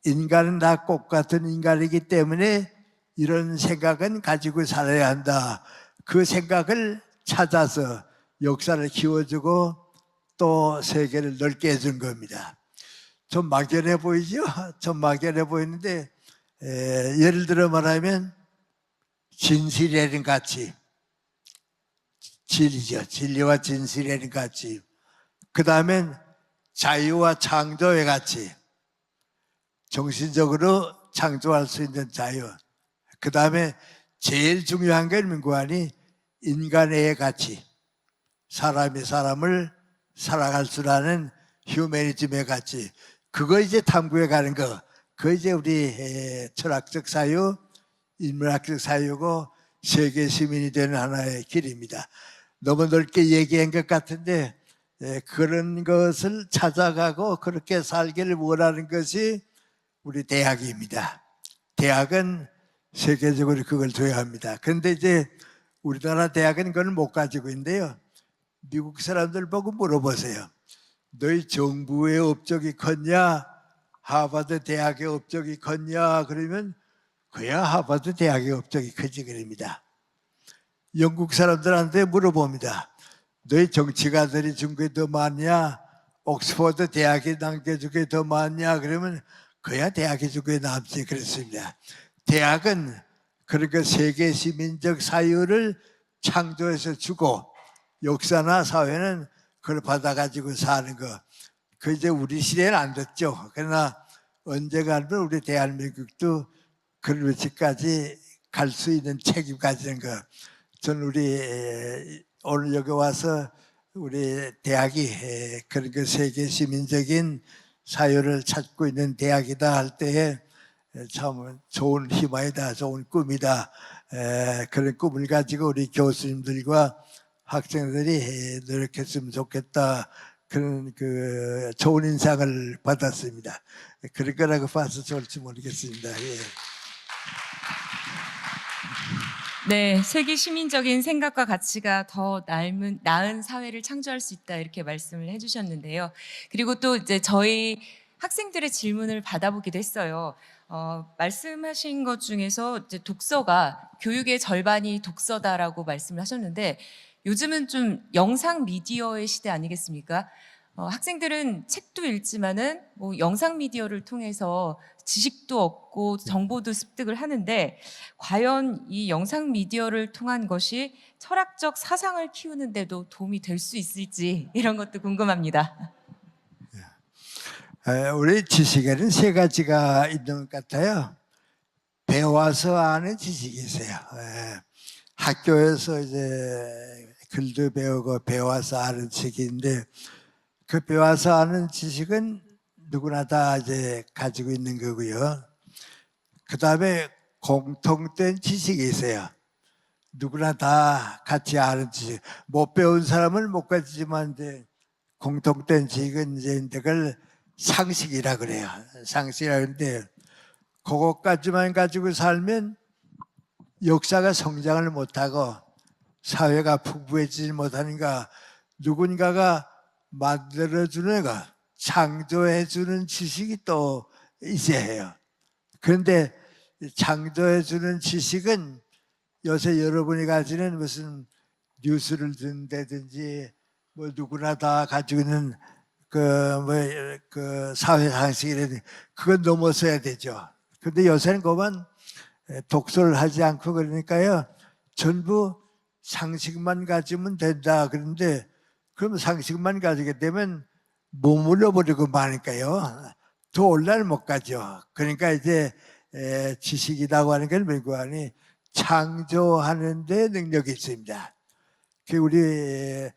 인간은 다 똑같은 인간이기 때문에 이런 생각은 가지고 살아야 한다. 그 생각을 찾아서 역사를 키워주고 또 세계를 넓게 해준 겁니다. 좀 막연해 보이죠? 좀 막연해 보이는데, 예를 들어 말하면 진실이라는 가치, 진리죠. 진리와 진실이라는 가치. 그 다음엔 자유와 창조의 가치, 정신적으로 창조할 수 있는 자유. 그 다음에 제일 중요한 건 민구하니 인간의 가치, 사람이 사람을 살아갈 줄 아는 휴머니즘의 가치. 그거 이제 탐구해 가는 거. 그거 이제 우리 철학적 사유, 인문학적 사유고 세계 시민이 되는 하나의 길입니다. 너무 넓게 얘기한 것 같은데, 그런 것을 찾아가고 그렇게 살기를 원하는 것이 우리 대학입니다. 대학은 세계적으로 그걸 줘야 합니다. 그런데 이제 우리나라 대학은 그걸 못 가지고 있는데요. 미국 사람들 보고 물어보세요. 너희 정부의 업적이 컸냐? 하버드 대학의 업적이 컸냐? 그러면 그야 하버드 대학의 업적이 크지 그럽니다. 영국 사람들한테 물어봅니다. 너희 정치가들이 준 게 더 많냐? 옥스퍼드 대학이 남겨준 게 더 많냐? 그러면 그야 대학이 준 게 남지 그랬습니다. 대학은 그러니까 세계 시민적 사유를 창조해서 주고, 역사나 사회는 그걸 받아가지고 사는 거. 그 이제 우리 시대는 안 됐죠. 그러나 언젠가는 우리 대한민국도 그런 위치까지 갈 수 있는 책임 가지는 거. 전 우리 오늘 여기 와서 우리 대학이 그런 그 세계 시민적인 사유를 찾고 있는 대학이다 할 때에 참 좋은 희망이다, 좋은 꿈이다. 그런 꿈을 가지고 우리 교수님들과 학생들이 노력했으면 좋겠다. 그런 그 좋은 인상을 받았습니다. 그럴 거라고 봐서 좋을지 모르겠습니다. 예. 네, 세계 시민적인 생각과 가치가 더 나은 사회를 창조할 수 있다 이렇게 말씀을 해주셨는데요. 그리고 또 이제 저희 학생들의 질문을 받아보기도 했어요. 말씀하신 것 중에서 이제 독서가 교육의 절반이 독서다라고 말씀을 하셨는데, 요즘은 좀 영상 미디어의 시대 아니겠습니까? 학생들은 책도 읽지만은 뭐 영상 미디어를 통해서 지식도 얻고 정보도 습득을 하는데, 과연 이 영상 미디어를 통한 것이 철학적 사상을 키우는데도 도움이 될 수 있을지 이런 것도 궁금합니다. 우리 지식에는 세 가지가 있는 것 같아요. 배워서 아는 지식이 있어요. 학교에서 이제 글도 배우고 배워서 아는 지식인데, 그 배워서 아는 지식은 누구나 다 이제 가지고 있는 거고요. 그 다음에 공통된 지식이 있어요. 누구나 다 같이 아는 지식. 못 배운 사람은 못 가지지만 이제 공통된 지식은 이제 그걸 상식이라 그래요. 상식이라 그러는데, 그것까지만 가지고 살면 역사가 성장을 못하고 사회가 풍부해지지 못하니까 누군가가 만들어주는 것, 창조해주는 지식이 또 있어야 해요. 그런데 창조해주는 지식은 요새 여러분이 가지는 무슨 뉴스를 듣는다든지 뭐 누구나 다 가지고 있는 그 사회 상식이라든지 그건 넘어서야 되죠. 근데 요새는 그만 독서를 하지 않고 그러니까요. 전부 상식만 가지면 된다. 그런데 그럼 상식만 가지게 되면 머물러 버리고 마니까요. 더 올라를 못 가죠. 그러니까 이제 지식이라고 하는 건 뭐고 하니 창조하는 데 능력이 있습니다. 그 우리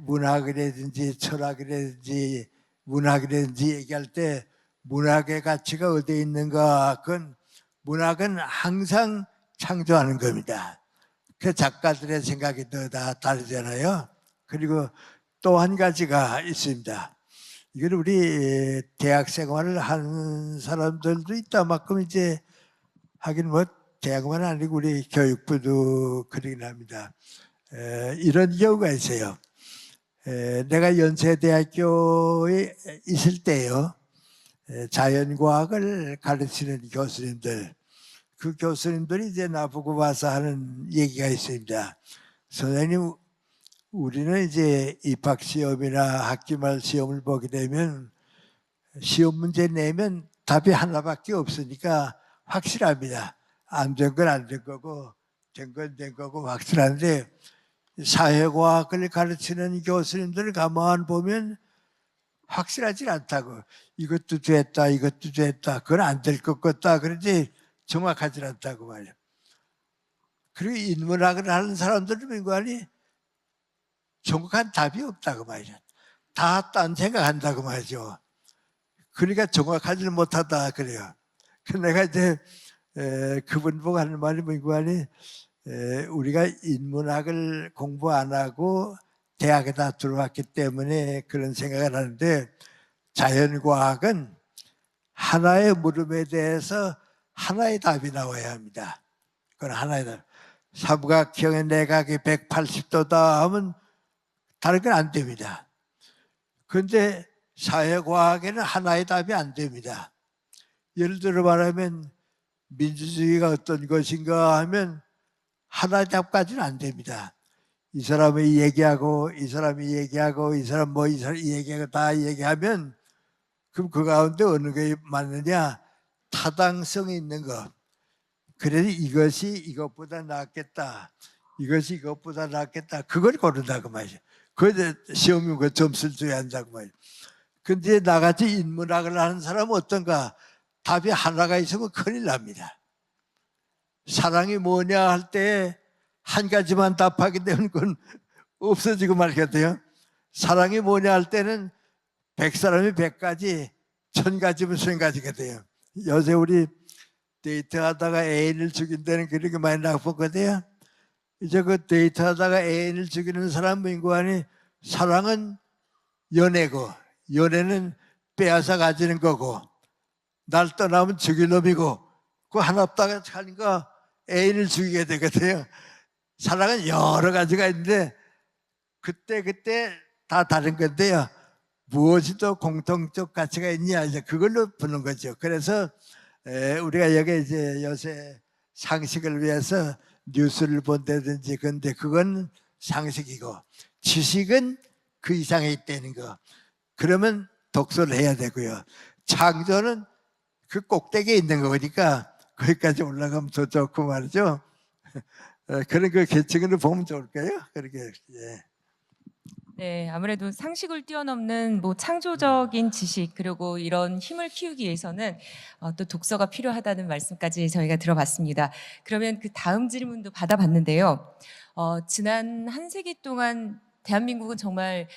문학이라든지 철학이라든지 문학이라든지 얘기할 때 문학의 가치가 어디에 있는가? 그건 문학은 항상 창조하는 겁니다. 그 작가들의 생각이 다 다르잖아요. 그리고 또 한 가지가 있습니다. 이건 우리 대학 생활을 하는 사람들도 있다만큼 이제 하긴 뭐 대학만 아니고 우리 교육부도 그러긴 합니다. 이런 경우가 있어요. 내가 연세대학교에 있을 때요. 자연과학을 가르치는 교수님들, 그 교수님들이 이제 나보고 와서 하는 얘기가 있습니다. 선생님, 우리는 이제 입학시험이나 학기말 시험을 보게 되면 시험 문제 내면 답이 하나밖에 없으니까 확실합니다. 안 된 건 안 된 거고 된 건 된 거고 확실한데 사회과학을 가르치는 교수님들을 가만 보면 확실하지 않다고. 이것도 됐다 이것도 됐다 그건 안 될 것 같다 그런지 정확하지 않다고 말이야. 그리고 인문학을 하는 사람들은 민관이 정확한 답이 없다고 말이야. 다 딴 생각한다고 말이죠. 그러니까 정확하지 못하다 그래요. 그 내가 이제 그분 보고 하는 말이 민관이 우리가 인문학을 공부 안 하고 대학에다 들어왔기 때문에 그런 생각을 하는데 자연과학은 하나의 물음에 대해서 하나의 답이 나와야 합니다. 그건 하나의 답. 삼각형의 내각이 180도다 하면 다른 건 안 됩니다. 그런데 사회과학에는 하나의 답이 안 됩니다. 예를 들어 말하면 민주주의가 어떤 것인가 하면 하나의 답까지는 안 됩니다. 이 사람이 얘기하고 이 사람이 얘기하고 이 사람 뭐 이 사람 얘기하고 다 얘기하면 그럼 그 가운데 어느 게 맞느냐? 타당성이 있는 것. 그래서 이것이 이것보다 낫겠다. 이것이 이것보다 낫겠다. 그걸 고른다고 말이죠. 그 시험이 그 점수를 줘야 한다고 말이죠. 근데 나같이 인문학을 하는 사람은 어떤가? 답이 하나가 있으면 큰일 납니다. 사랑이 뭐냐 할 때 한 가지만 답하게 되면 그건 없어지고 말겠대요. 사랑이 뭐냐 할 때는 100사람이 100가지, 1000가지면 1000가지가 돼요. 요새 우리 데이트하다가 애인을 죽인다는 그런 게 많이 나왔거든요. 이제 그 데이트하다가 애인을 죽이는 사람 인구하니 사랑은 연애고 연애는 빼앗아 가지는 거고 날 떠나면 죽일 놈이고 그 하나다가 하니까 애인을 죽이게 되거든요. 사랑은 여러 가지가 있는데 그때 다 다른 건데요. 무엇이 또 공통적 가치가 있냐 이제 그걸로 보는 거죠. 그래서 우리가 여기 이제 요새 상식을 위해서 뉴스를 본다든지 근데 그건 상식이고 지식은 그 이상에 있다는 거. 그러면 독서를 해야 되고요. 창조는 그 꼭대기에 있는 거니까 거기까지 올라가면 더 좋고 말이죠. 그런 그 계층으로 보면 좋을까요? 그렇게 예. 네, 아무래도 상식을 뛰어넘는 뭐 창조적인 지식 그리고 이런 힘을 키우기 위해서는 또 독서가 필요하다는 말씀까지 저희가 들어봤습니다. 그러면 그 다음 질문도 받아봤는데요. 지난 한 세기 동안 대한민국은 정말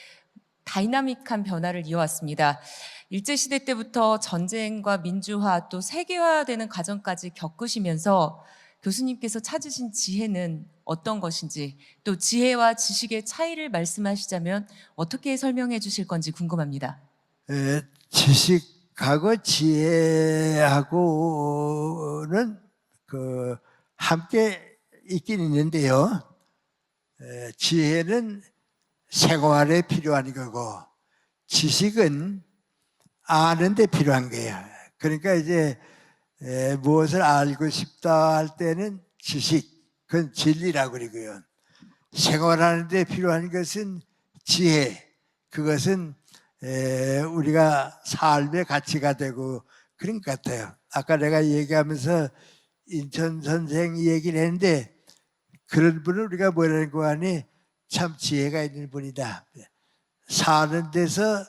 다이나믹한 변화를 이어왔습니다. 일제시대 때부터 전쟁과 민주화 또 세계화되는 과정까지 겪으시면서 교수님께서 찾으신 지혜는 어떤 것인지 또 지혜와 지식의 차이를 말씀하시자면 어떻게 설명해 주실 건지 궁금합니다. 지식하고 지혜하고는 그 함께 있긴 있는데요. 지혜는 생활에 필요한 거고 지식은 아는 데 필요한 거야. 그러니까 이제 무엇을 알고 싶다 할 때는 지식, 그건 진리라고 그러고요. 생활하는 데 필요한 것은 지혜, 그것은 우리가 삶의 가치가 되고 그런 것 같아요. 아까 내가 얘기하면서 인천 선생이 얘기를 했는데 그런 분을 우리가 뭐라는 거 아니? 참 지혜가 있는 분이다. 사는 데서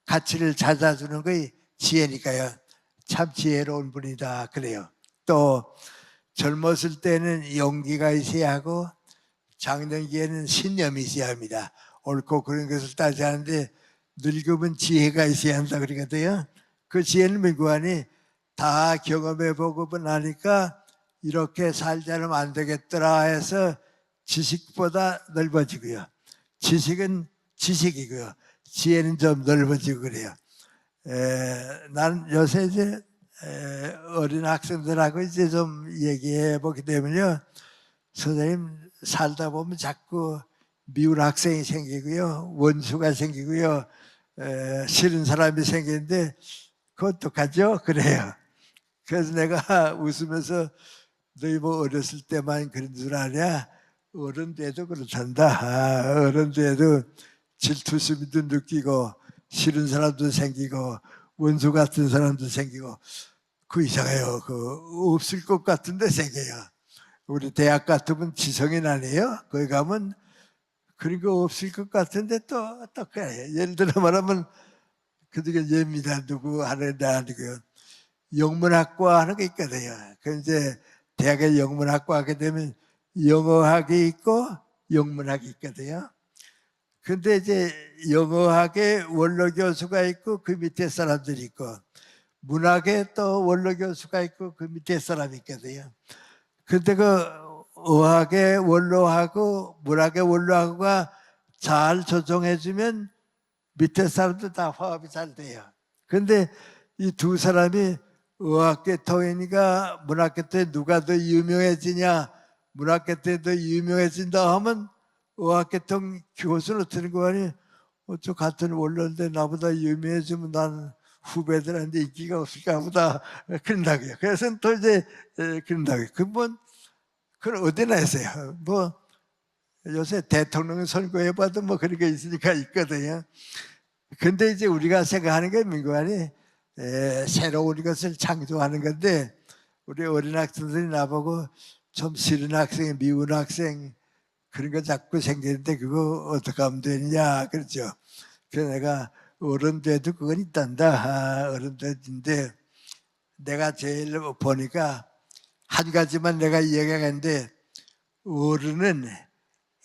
가치를 찾아주는 것이 지혜니까요. 참 지혜로운 분이다. 그래요. 또 젊었을 때는 용기가 있어야 하고 장년기에는 신념이 있어야 합니다. 옳고 그런 것을 따지하는데 늙으면 지혜가 있어야 한다 그러거든요. 그 지혜는 뭐하니? 다 경험해보고 나니까 이렇게 살자면 안 되겠더라 해서 지식보다 넓어지고요. 지식은 지식이고요. 지혜는 좀 넓어지고 그래요. 나는 요새 이제 어린 학생들하고 이제 좀 얘기해 보게 되면요. 선생님 살다 보면 자꾸 미운 학생이 생기고요. 원수가 생기고요. 싫은 사람이 생기는데 그거 어떡하죠? 그래요. 그래서 내가 웃으면서 너희 뭐 어렸을 때만 그런 줄 아냐? 어른 돼도 그렇단다. 어른 돼도 질투심도 느끼고 싫은 사람도 생기고 원수 같은 사람도 생기고 그 이상해요. 그 없을 것 같은데 생겨요. 우리 대학 같으면 지성인 아니에요? 거기 가면 그런 거 없을 것 같은데 또 그래. 예를 들어 말하면 그중에 예입니다. 누구 하는데 아니고요. 영문학과 하는 게 있거든요. 그 이제 대학에 영문학과 하게 되면 영어학이 있고 영문학이 있거든요. 근데 이제 영어학에 원로 교수가 있고 그 밑에 사람들이 있고 문학에 또 원로 교수가 있고 그 밑에 사람이 있거든요. 근데 그 어학의 원로하고 문학의 원로하고가 잘 조정해주면 밑에 사람들 다 화합이 잘 돼요. 근데 이 두 사람이 의학계통이니까 문학계통에 누가 더 유명해지냐, 문학계통이 더 유명해진다 하면 의학계통 교수는 어떻게 거 아니? 저 같은 원로인데 나보다 유명해지면 나는 후배들한테 인기가 없을까 보다 그런다고요. 그래서 또 이제 그런다고요. 그건 어디나 했어요. 뭐 요새 대통령 선거해봐도 뭐 그런 게 있으니까 있거든요. 근데 이제 우리가 생각하는 게 민관이 새로운 것을 창조하는 건데 우리 어린 학생들이 나보고 좀 싫은 학생, 미운 학생 그런 거 자꾸 생기는데 그거 어떻게 하면 되느냐 그렇죠. 그래서 내가 어른 돼도 그건 있단다. 어른 돼인데 내가 제일 보니까 한 가지만 내가 이야기하는데 어른은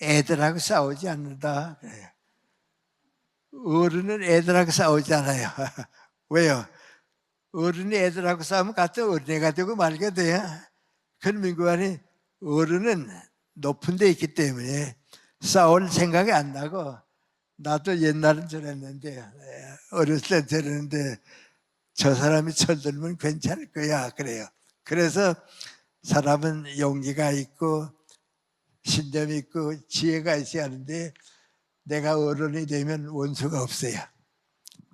애들하고 싸우지 않는다. 그래요. 어른은 애들하고 싸우지 않아요. 왜요? 어른이 애들하고 싸우면 같은 어린애가 되고 말게 돼요. 그런 민구안이 어른은 높은 데 있기 때문에 싸울 생각이 안 나고 나도 옛날은 저랬는데 어렸을 때 저랬는데 저 사람이 철들면 괜찮을 거야 그래요. 그래서 사람은 용기가 있고 신념이 있고 지혜가 있어야 하는데 내가 어른이 되면 원수가 없어요.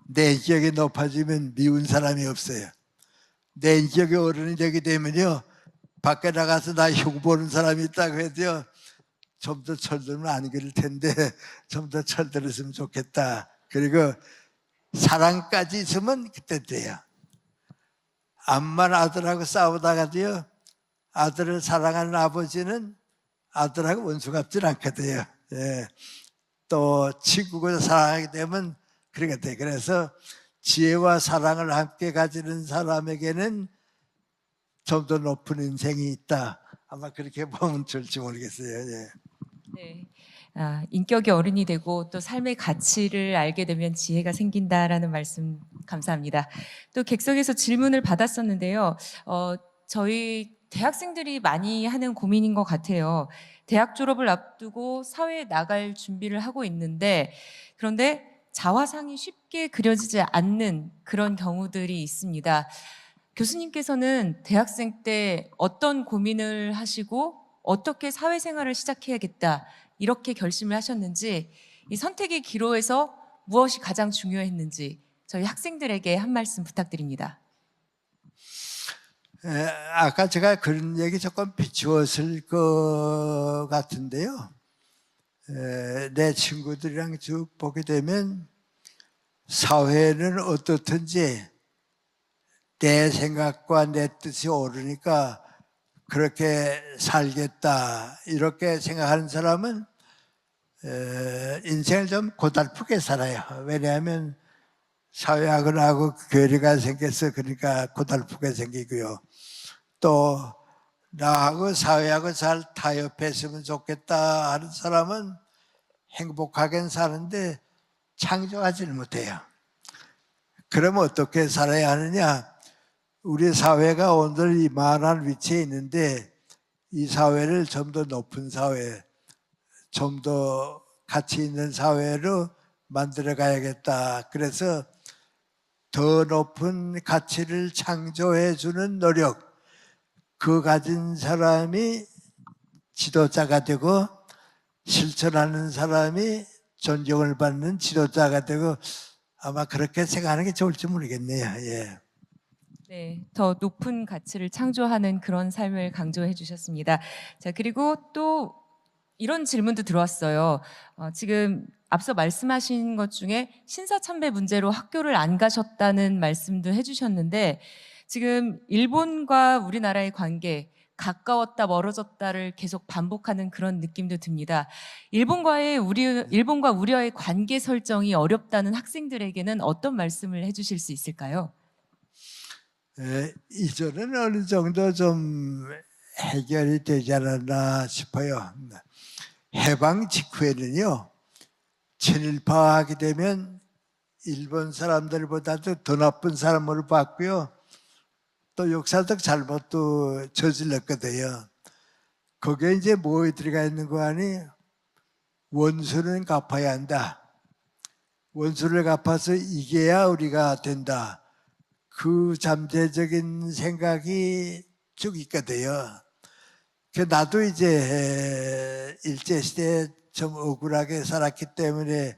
내 인격이 높아지면 미운 사람이 없어요. 내 인격이 어른이 되게 되면요 밖에 나가서 나 흉보는 사람이 있다고 해도요 좀 더 철들면 안 그럴 텐데 좀 더 철들었으면 좋겠다. 그리고 사랑까지 있으면 그때 돼요. 암만 아들하고 싸우다가도요 아들을 사랑하는 아버지는 아들하고 원수 같진 않거든요. 예. 또 친구가 사랑하게 되면 그렇게 돼. 그래서 지혜와 사랑을 함께 가지는 사람에게는 좀 더 높은 인생이 있다. 아마 그렇게 보면 좋을지 모르겠어요. 예. 네. 인격이 어른이 되고 또 삶의 가치를 알게 되면 지혜가 생긴다라는 말씀 감사합니다. 또 객석에서 질문을 받았었는데요. 저희 대학생들이 많이 하는 고민인 것 같아요. 대학 졸업을 앞두고 사회에 나갈 준비를 하고 있는데 그런데 자화상이 쉽게 그려지지 않는 그런 경우들이 있습니다. 교수님께서는 대학생 때 어떤 고민을 하시고 어떻게 사회생활을 시작해야겠다 이렇게 결심을 하셨는지, 이 선택의 기로에서 무엇이 가장 중요했는지 저희 학생들에게 한 말씀 부탁드립니다. 아까 제가 그런 얘기 조금 비추었을 것 같은데요. 내 친구들이랑 쭉 보게 되면 사회는 어떻든지 내 생각과 내 뜻이 옳으니까 그렇게 살겠다 이렇게 생각하는 사람은 인생을 좀 고달프게 살아요. 왜냐하면 사회학을 하고 괴리가 생겨서 그러니까 고달프게 생기고요. 또 나하고 사회하고 잘 타협했으면 좋겠다 하는 사람은 행복하게 사는데 창조하지는 못해요. 그러면 어떻게 살아야 하느냐? 우리 사회가 오늘 이만한 위치에 있는데 이 사회를 좀 더 높은 사회, 좀 더 가치 있는 사회로 만들어 가야겠다. 그래서 더 높은 가치를 창조해 주는 노력, 그 가진 사람이 지도자가 되고 실천하는 사람이 존경을 받는 지도자가 되고 아마 그렇게 생각하는 게 좋을지 모르겠네요. 예. 네, 더 높은 가치를 창조하는 그런 삶을 강조해 주셨습니다. 자, 그리고 또 이런 질문도 들어왔어요. 지금 앞서 말씀하신 것 중에 신사참배 문제로 학교를 안 가셨다는 말씀도 해주셨는데, 지금 일본과 우리나라의 관계, 가까웠다 멀어졌다를 계속 반복하는 그런 느낌도 듭니다. 일본과 우리와의 관계 설정이 어렵다는 학생들에게는 어떤 말씀을 해주실 수 있을까요? 이전은 어느 정도 좀 해결이 되지 않았나 싶어요. 해방 직후에는요, 친일파하게 되면 일본 사람들보다도 더 나쁜 사람으로 봤고요. 또 역사적 잘못도 저질렀거든요. 거기에 이제 뭐 들어가 있는 거 아니? 원수는 갚아야 한다. 원수를 갚아서 이겨야 우리가 된다. 그 잠재적인 생각이 쭉 있거든요. 나도 이제 일제시대에 좀 억울하게 살았기 때문에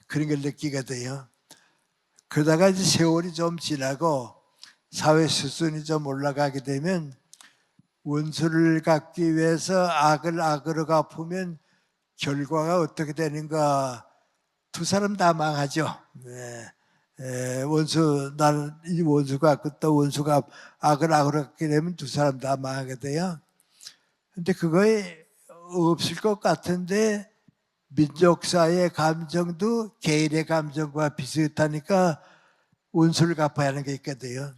그런 걸 느끼거든요. 그러다가 이제 세월이 좀 지나고 사회 수준이 좀 올라가게 되면 원수를 갚기 위해서 악을 악으로 갚으면 결과가 어떻게 되는가? 두 사람 다 망하죠. 나는 이 원수가 갚고 또 원수가 악을 악으로 갚게 되면 두 사람 다 망하게 돼요. 근데 그거에 없을 것 같은데 민족사의 감정도 개인의 감정과 비슷하니까 원수를 갚아야 하는 게 있거든요.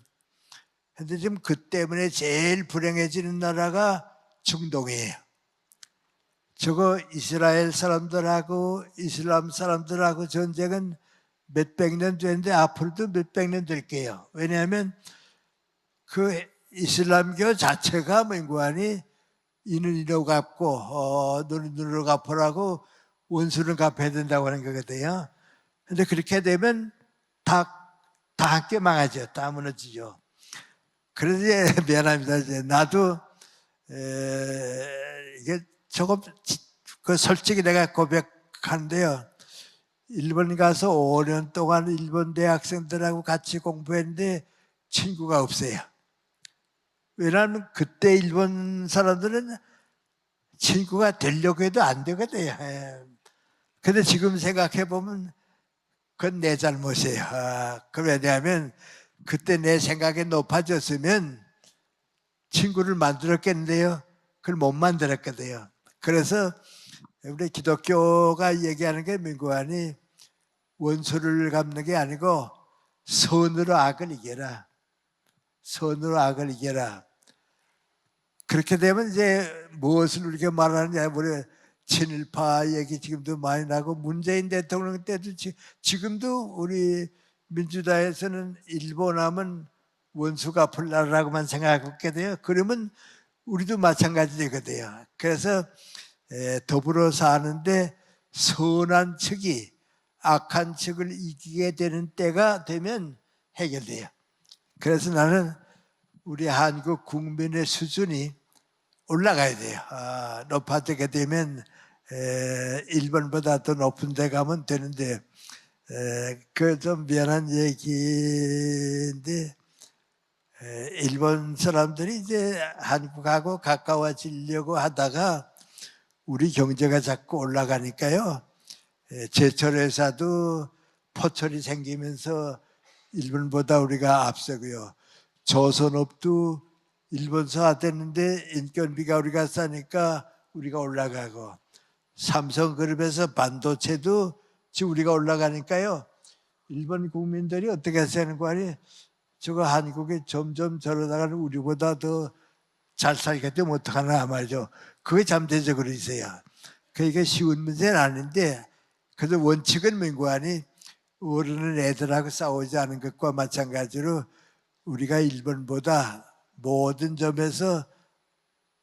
근데 지금 그 때문에 제일 불행해지는 나라가 중동이에요. 저거 이스라엘 사람들하고 이슬람 사람들하고 전쟁은 몇백 년 됐는데 앞으로도 몇백 년 될 게요. 왜냐하면 그 이슬람교 자체가 뭔가니 이는 이로 갚고 너는 눈으로 갚으라고 원수는 갚아야 된다고 하는 거거든요. 근데 그렇게 되면 다 함께 망하죠. 다 무너지죠. 그래서 이제 미안합니다. 이제 나도 이게 조금 솔직히 내가 고백하는데요. 일본 가서 5년 동안 일본 대학생들하고 같이 공부했는데 친구가 없어요. 왜냐하면 그때 일본 사람들은 친구가 되려고 해도 안 되거든요. 근데 지금 생각해 보면 그건 내 잘못이에요. 왜냐하면 그때 내 생각이 높아졌으면 친구를 만들었겠는데요. 그걸 못 만들었거든요. 그래서 우리 기독교가 얘기하는 게 민구안이 원수를 갚는 게 아니고 선으로 악을 이겨라. 선으로 악을 이겨라. 그렇게 되면 이제 무엇을 우리가 말하느냐, 우리 친일파 얘기 지금도 많이 나고 문재인 대통령 때도 지금도 우리 민주당에서는 일본하면 원수 갚을 나라라고만 생각하고 있게 돼요. 그러면 우리도 마찬가지 되거든요. 그래서 더불어 사는데 선한 측이 악한 측을 이기게 되는 때가 되면 해결돼요. 그래서 나는 우리 한국 국민의 수준이 올라가야 돼요. 높아지게 되면 일본보다 더 높은 데 가면 되는데 그 좀 미안한 얘기인데 일본 사람들이 이제 한국하고 가까워지려고 하다가 우리 경제가 자꾸 올라가니까요. 제철 회사도 포철이 생기면서 일본보다 우리가 앞서고요. 조선업도 일본서 하댔는데 인건비가 우리가 싸니까 우리가 올라가고 삼성그룹에서 반도체도 지금 우리가 올라가니까요. 일본 국민들이 어떻게 사는 거 아니? 저거 한국에 점점 저러다가는 우리보다 더 잘 살게 되면 어떡하나 말이죠. 그게 잠재적으로 있어요. 그러니까 쉬운 문제는 아닌데 그래도 원칙은 민구하니 어른은 애들하고 싸우지 않은 것과 마찬가지로 우리가 일본보다 모든 점에서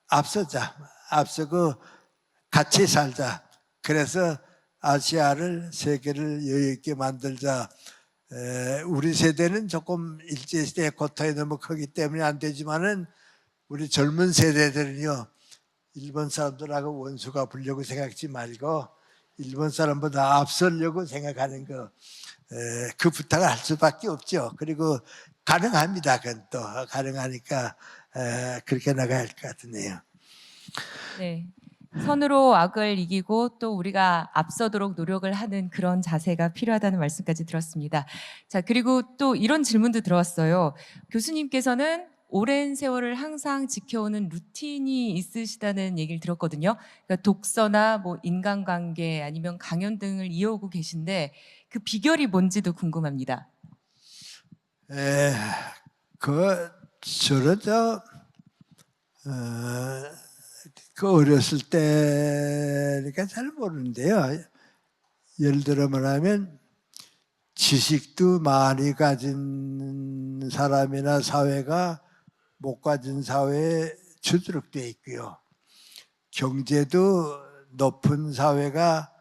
앞서자. 앞서고 같이 살자. 그래서 아시아를 세계를 여유 있게 만들자. 우리 세대는 조금 일제시대의 고통이 너무 크기 때문에 안 되지만은 우리 젊은 세대들은요. 일본 사람들하고 원수가 보려고 생각지 말고 일본 사람보다 앞서려고 생각하는 거. 그 부탁을 할 수밖에 없죠. 그리고 가능합니다. 그건 또 가능하니까 그렇게 나가야 할 것 같네요. 네. 선으로 악을 이기고 또 우리가 앞서도록 노력을 하는 그런 자세가 필요하다는 말씀까지 들었습니다. 자, 그리고 또 이런 질문도 들어왔어요. 교수님께서는 오랜 세월을 항상 지켜오는 루틴이 있으시다는 얘기를 들었거든요. 그러니까 독서나 뭐 인간관계 아니면 강연 등을 이어오고 계신데 그 비결이 뭔지도 궁금합니다. 저는 그 어렸을 때니까 잘 모르는데요. 예를 들어 말하면 지식도 많이 가진 사람이나 사회가 못 가진 사회에 주도록되어 있고요. 경제도 높은 사회가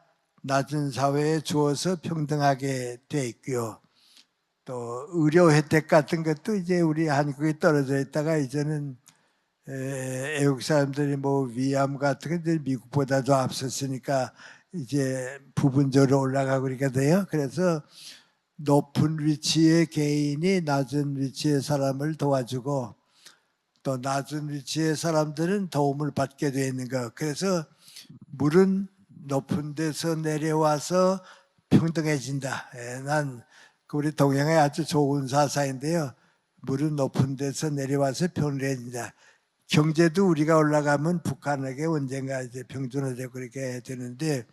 낮은 사회에 주어서 평등하게 되어 있고요. 또 의료 혜택 같은 것도 이제 우리 한국에 떨어져 있다가 이제는 애국 사람들이 뭐 위암 같은 게 미국보다도 앞섰으니까 이제 부분적으로 올라가고 그러게 돼요. 그래서 높은 위치의 개인이 낮은 위치의 사람을 도와주고 또 낮은 위치의 사람들은 도움을 받게 되어 있는 거. 그래서 물은 높은 데서 내려와서 평등해진다. 난 우리 동양의 아주 좋은 사사인데요. 물은 높은 데서 내려와서 평등해진다. 경제도 우리가 올라가면 북한에게 언젠가 이제 평준화되고 그렇게 되는데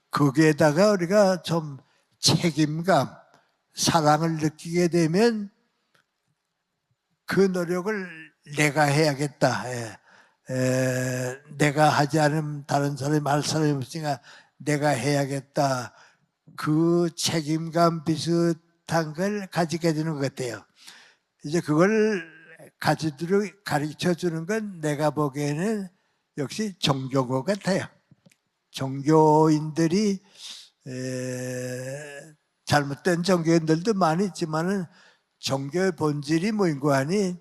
거기에다가 우리가 좀 책임감, 사랑을 느끼게 되면 그 노력을 내가 해야겠다. 내가 하지 않으면 다른 사람이 할 사람이 없으니까 내가 해야겠다. 그 책임감 비슷한 걸 가지게 되는 것 같아요. 이제 그걸 가지도록 가르쳐 주는 건 내가 보기에는 역시 종교고 같아요. 종교인들이 잘못된 종교인들도 많이 있지만은 종교의 본질이 뭐인고 하니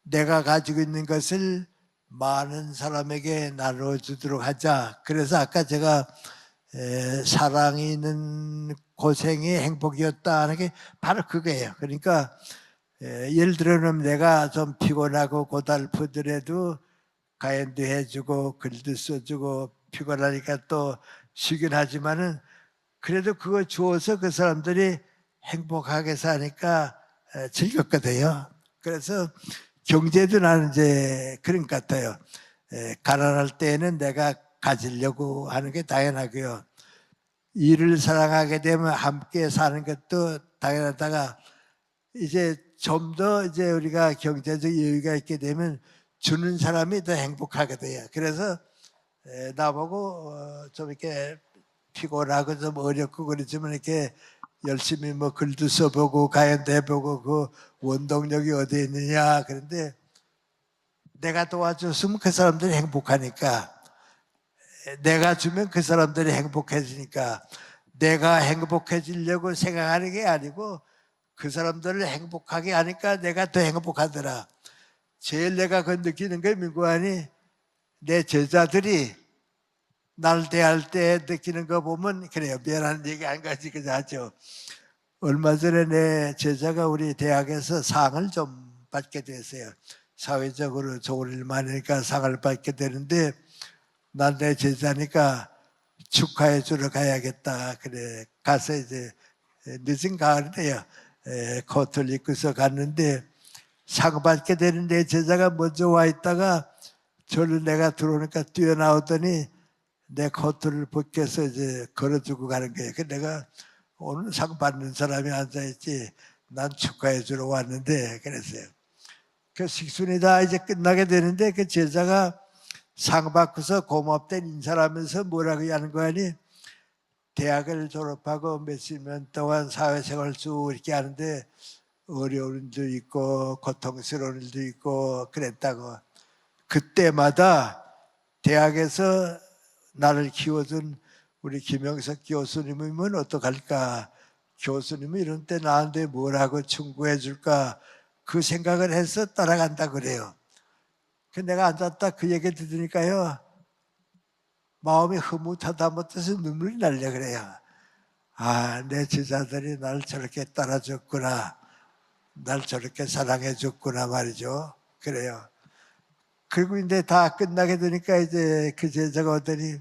내가 가지고 있는 것을 많은 사람에게 나눠주도록 하자. 그래서 아까 제가 사랑이 있는 고생이 행복이었다 하는 게 바로 그거예요. 그러니까 예를 들어면 내가 좀 피곤하고 고달프더라도 가연도 해주고 글도 써주고 피곤하니까 또 쉬긴 하지만은 그래도 그거 주어서 그 사람들이 행복하게 사니까 즐겁거든요. 그래서 경제도 나는 이제 그런 것 같아요. 가난할 때는 내가 가지려고 하는 게 당연하고요. 일을 사랑하게 되면 함께 사는 것도 당연하다가 이제 좀 더 이제 우리가 경제적 여유가 있게 되면 주는 사람이 더 행복하거든요. 그래서 나보고 좀 이렇게 피곤하고 좀 어렵고 그렇지만 이렇게 열심히 뭐 글도 써보고 가연도 해보고 그 원동력이 어디에 있느냐. 그런데 내가 도와줬으면 그 사람들이 행복하니까 내가 주면 그 사람들이 행복해지니까 내가 행복해지려고 생각하는 게 아니고 그 사람들을 행복하게 하니까 내가 더 행복하더라. 제일 내가 그 느끼는 게 민구하니 내 제자들이 날 대할 때 느끼는 거 보면 그래요. 미안한 얘기 한 가지 그저 하죠. 얼마 전에 내 제자가 우리 대학에서 상을 좀 받게 됐어요. 사회적으로 좋은 일 많으니까 상을 받게 되는데 난 내 제자니까 축하해 주러 가야겠다. 그래 가서 이제 늦은 가을이에요. 코트를 입고서 갔는데 상 받게 되는데 제자가 먼저 와 있다가 저를 내가 들어오니까 뛰어나오더니 내 코트를 벗겨서 이제 걸어주고 가는 거예요. 그 내가 오늘 상 받는 사람이 앉아있지 난 축하해 주러 왔는데 그랬어요. 그 식순이 다 이제 끝나게 되는데 그 제자가 상 받고서 고맙다는 인사를 하면서 뭐라고 하는 거 아니 대학을 졸업하고 몇십 년 동안 사회생활 쭉 이렇게 하는데 어려운 일도 있고 고통스러운 일도 있고 그랬다고. 그때마다 대학에서 나를 키워준 우리 김영석 교수님이면 어떡할까? 교수님이 이런 때 나한테 뭐라고 충고해 줄까? 그 생각을 해서 따라간다 그래요. 그 내가 앉았다 그 얘기 들으니까요. 마음이 흐뭇하다 못해서 눈물이 날려 그래요. 아, 내 제자들이 날 저렇게 따라줬구나. 날 저렇게 사랑해 줬구나 말이죠. 그래요. 그리고 이제 다 끝나게 되니까 이제 그 제자가 오더니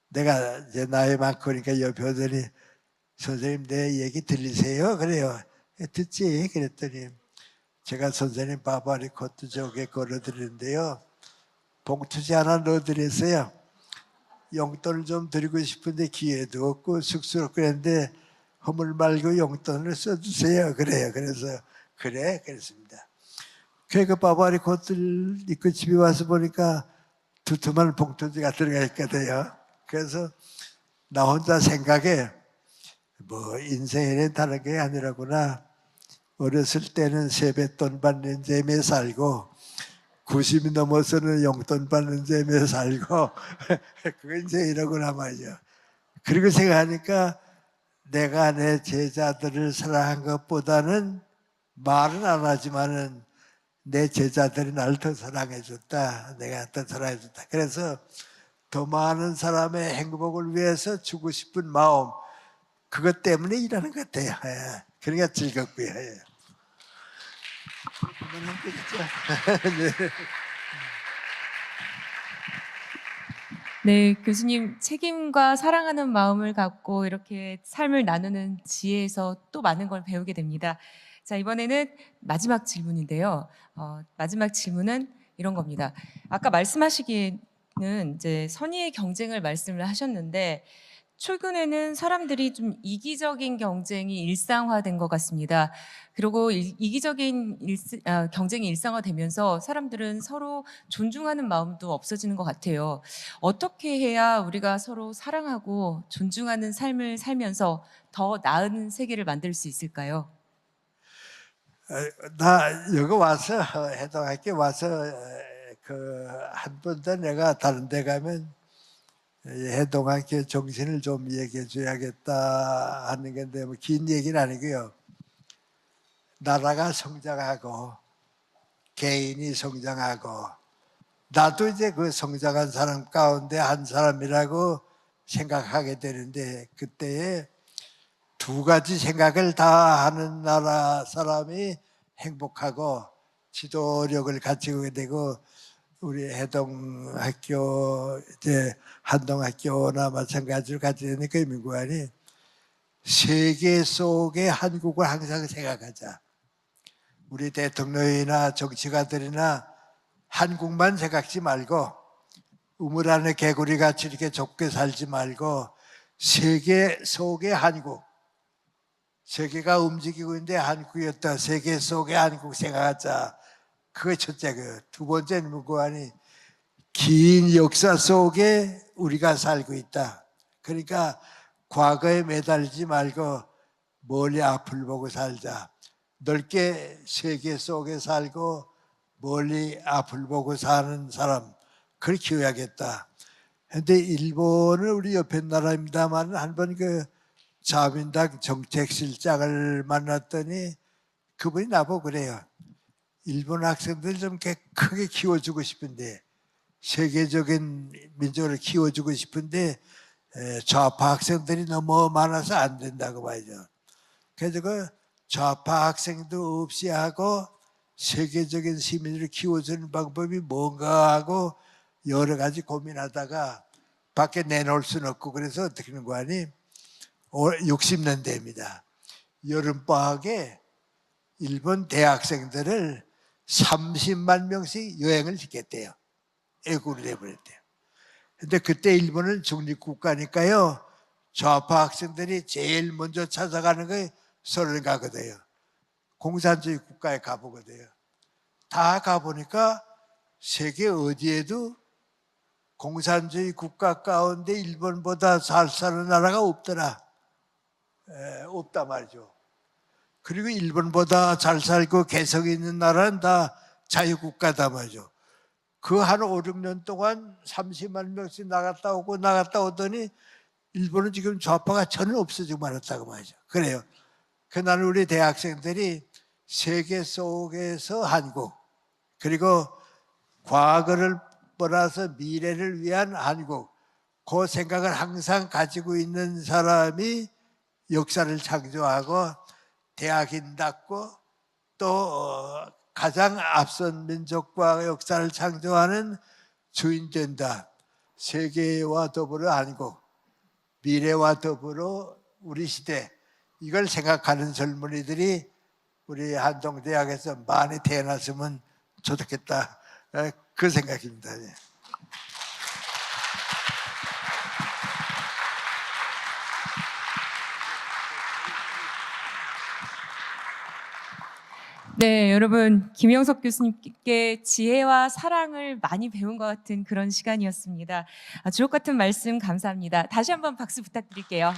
내가 이제 나이 많고니까 옆에 오더니 선생님 내 얘기 들리세요? 그래요. 듣지? 그랬더니 제가 선생님 바바리 코트 저게 걸어드리는데요. 봉투지 하나 넣어드렸어요. 용돈을 좀 드리고 싶은데 기회도 없고 쑥스럽고 그랬는데 허물 말고 용돈을 써주세요. 그래요. 그래서 그래 그랬습니다. 그 바바리 코트를 입고 집에 와서 보니까 두툼한 봉투지가 들어가 있거든요. 그래서 나 혼자 생각에 뭐 인생에는 다른 게 아니라구나. 어렸을 때는 세뱃돈 받는 재미에 살고 90이 넘어서는 용돈 받는 재미에 살고 그건 이제 이러구나 말이죠. 그리고 생각하니까 내가 내 제자들을 사랑한 것보다는 말은 안 하지만은 내 제자들이 나를 더 사랑해줬다. 내가 더 사랑해줬다. 그래서 더 많은 사람의 행복을 위해서 주고 싶은 마음 그것 때문에 일하는 것 같아요. 예. 그러니까 즐겁고요. 예. 네. 네, 교수님 책임과 사랑하는 마음을 갖고 이렇게 삶을 나누는 지혜에서 또 많은 걸 배우게 됩니다. 자, 이번에는 마지막 질문인데요. 마지막 질문은 이런 겁니다. 아까 말씀하시기에는 이제 선의의 경쟁을 말씀을 하셨는데 최근에는 사람들이 좀 이기적인 경쟁이 일상화된 것 같습니다. 그리고 이기적인 경쟁이 일상화되면서 사람들은 서로 존중하는 마음도 없어지는 것 같아요. 어떻게 해야 우리가 서로 사랑하고 존중하는 삶을 살면서 더 나은 세계를 만들 수 있을까요? 나 여기 와서 해동학교 와서 그 한 번 더 내가 다른 데 가면 해동학교 정신을 좀 얘기해 줘야겠다 하는 건데 뭐 긴 얘기는 아니고요. 나라가 성장하고 개인이 성장하고 나도 이제 그 성장한 사람 가운데 한 사람이라고 생각하게 되는데 그때에 두 가지 생각을 다 하는 나라 사람이 행복하고 지도력을 갖추게 되고 우리 해동학교 이제 한동학교나 마찬가지로 가지고 있는 그 민구안이 세계 속의 한국을 항상 생각하자. 우리 대통령이나 정치가들이나 한국만 생각지 말고 우물 안에 개구리 같이 이렇게 좁게 살지 말고 세계 속의 한국, 세계가 움직이고 있는데 한국이었다. 세계 속의 한국 생각하자. 그게 첫째. 두 번째는 무고하니 긴 역사 속에 우리가 살고 있다. 그러니까 과거에 매달리지 말고 멀리 앞을 보고 살자. 넓게 세계 속에 살고 멀리 앞을 보고 사는 사람 그걸 키워야겠다. 그런데 일본은 우리 옆에 나라입니다만 한 번 그 자민당 정책실장을 만났더니 그분이 나보고 그래요. 일본 학생들 좀 크게 키워주고 싶은데 세계적인 민족을 키워주고 싶은데 좌파 학생들이 너무 많아서 안 된다고 봐야죠. 그래서 그 좌파 학생도 없이 하고 세계적인 시민을 키워주는 방법이 뭔가 하고 여러 가지 고민하다가 밖에 내놓을 수는 없고 그래서 어떻게 하는 거 아니? 60년대입니다. 여름방학에 일본 대학생들을 30만 명씩 여행을 시켰대요. 애국을 내버렸대요. 근데 그때 일본은 중립국가니까요. 좌파 학생들이 제일 먼저 찾아가는 게 서울 가거든요. 공산주의 국가에 가보거든요. 다 가보니까 세계 어디에도 공산주의 국가 가운데 일본보다 잘 사는 나라가 없더라. 없다 말이죠. 그리고 일본보다 잘 살고 개성 있는 나라는 다 자유국가다 말이죠. 그 한 5, 6년 동안 30만 명씩 나갔다 오더니 일본은 지금 좌파가 전혀 없어지고 말았다고 말이죠. 그래요. 그날 우리 대학생들이 세계 속에서 한국 그리고 과거를 떠나서 미래를 위한 한국 그 생각을 항상 가지고 있는 사람이 역사를 창조하고 대학인답고 또 가장 앞선 민족과 역사를 창조하는 주인 된다. 세계와 더불어 한국, 미래와 더불어 우리 시대 이걸 생각하는 젊은이들이 우리 한동대학에서 많이 태어났으면 좋겠다. 그 생각입니다. 네, 여러분 김영석 교수님께 지혜와 사랑을 많이 배운 것 같은 그런 시간이었습니다. 주옥 같은 말씀 감사합니다. 다시 한번 박수 부탁드릴게요.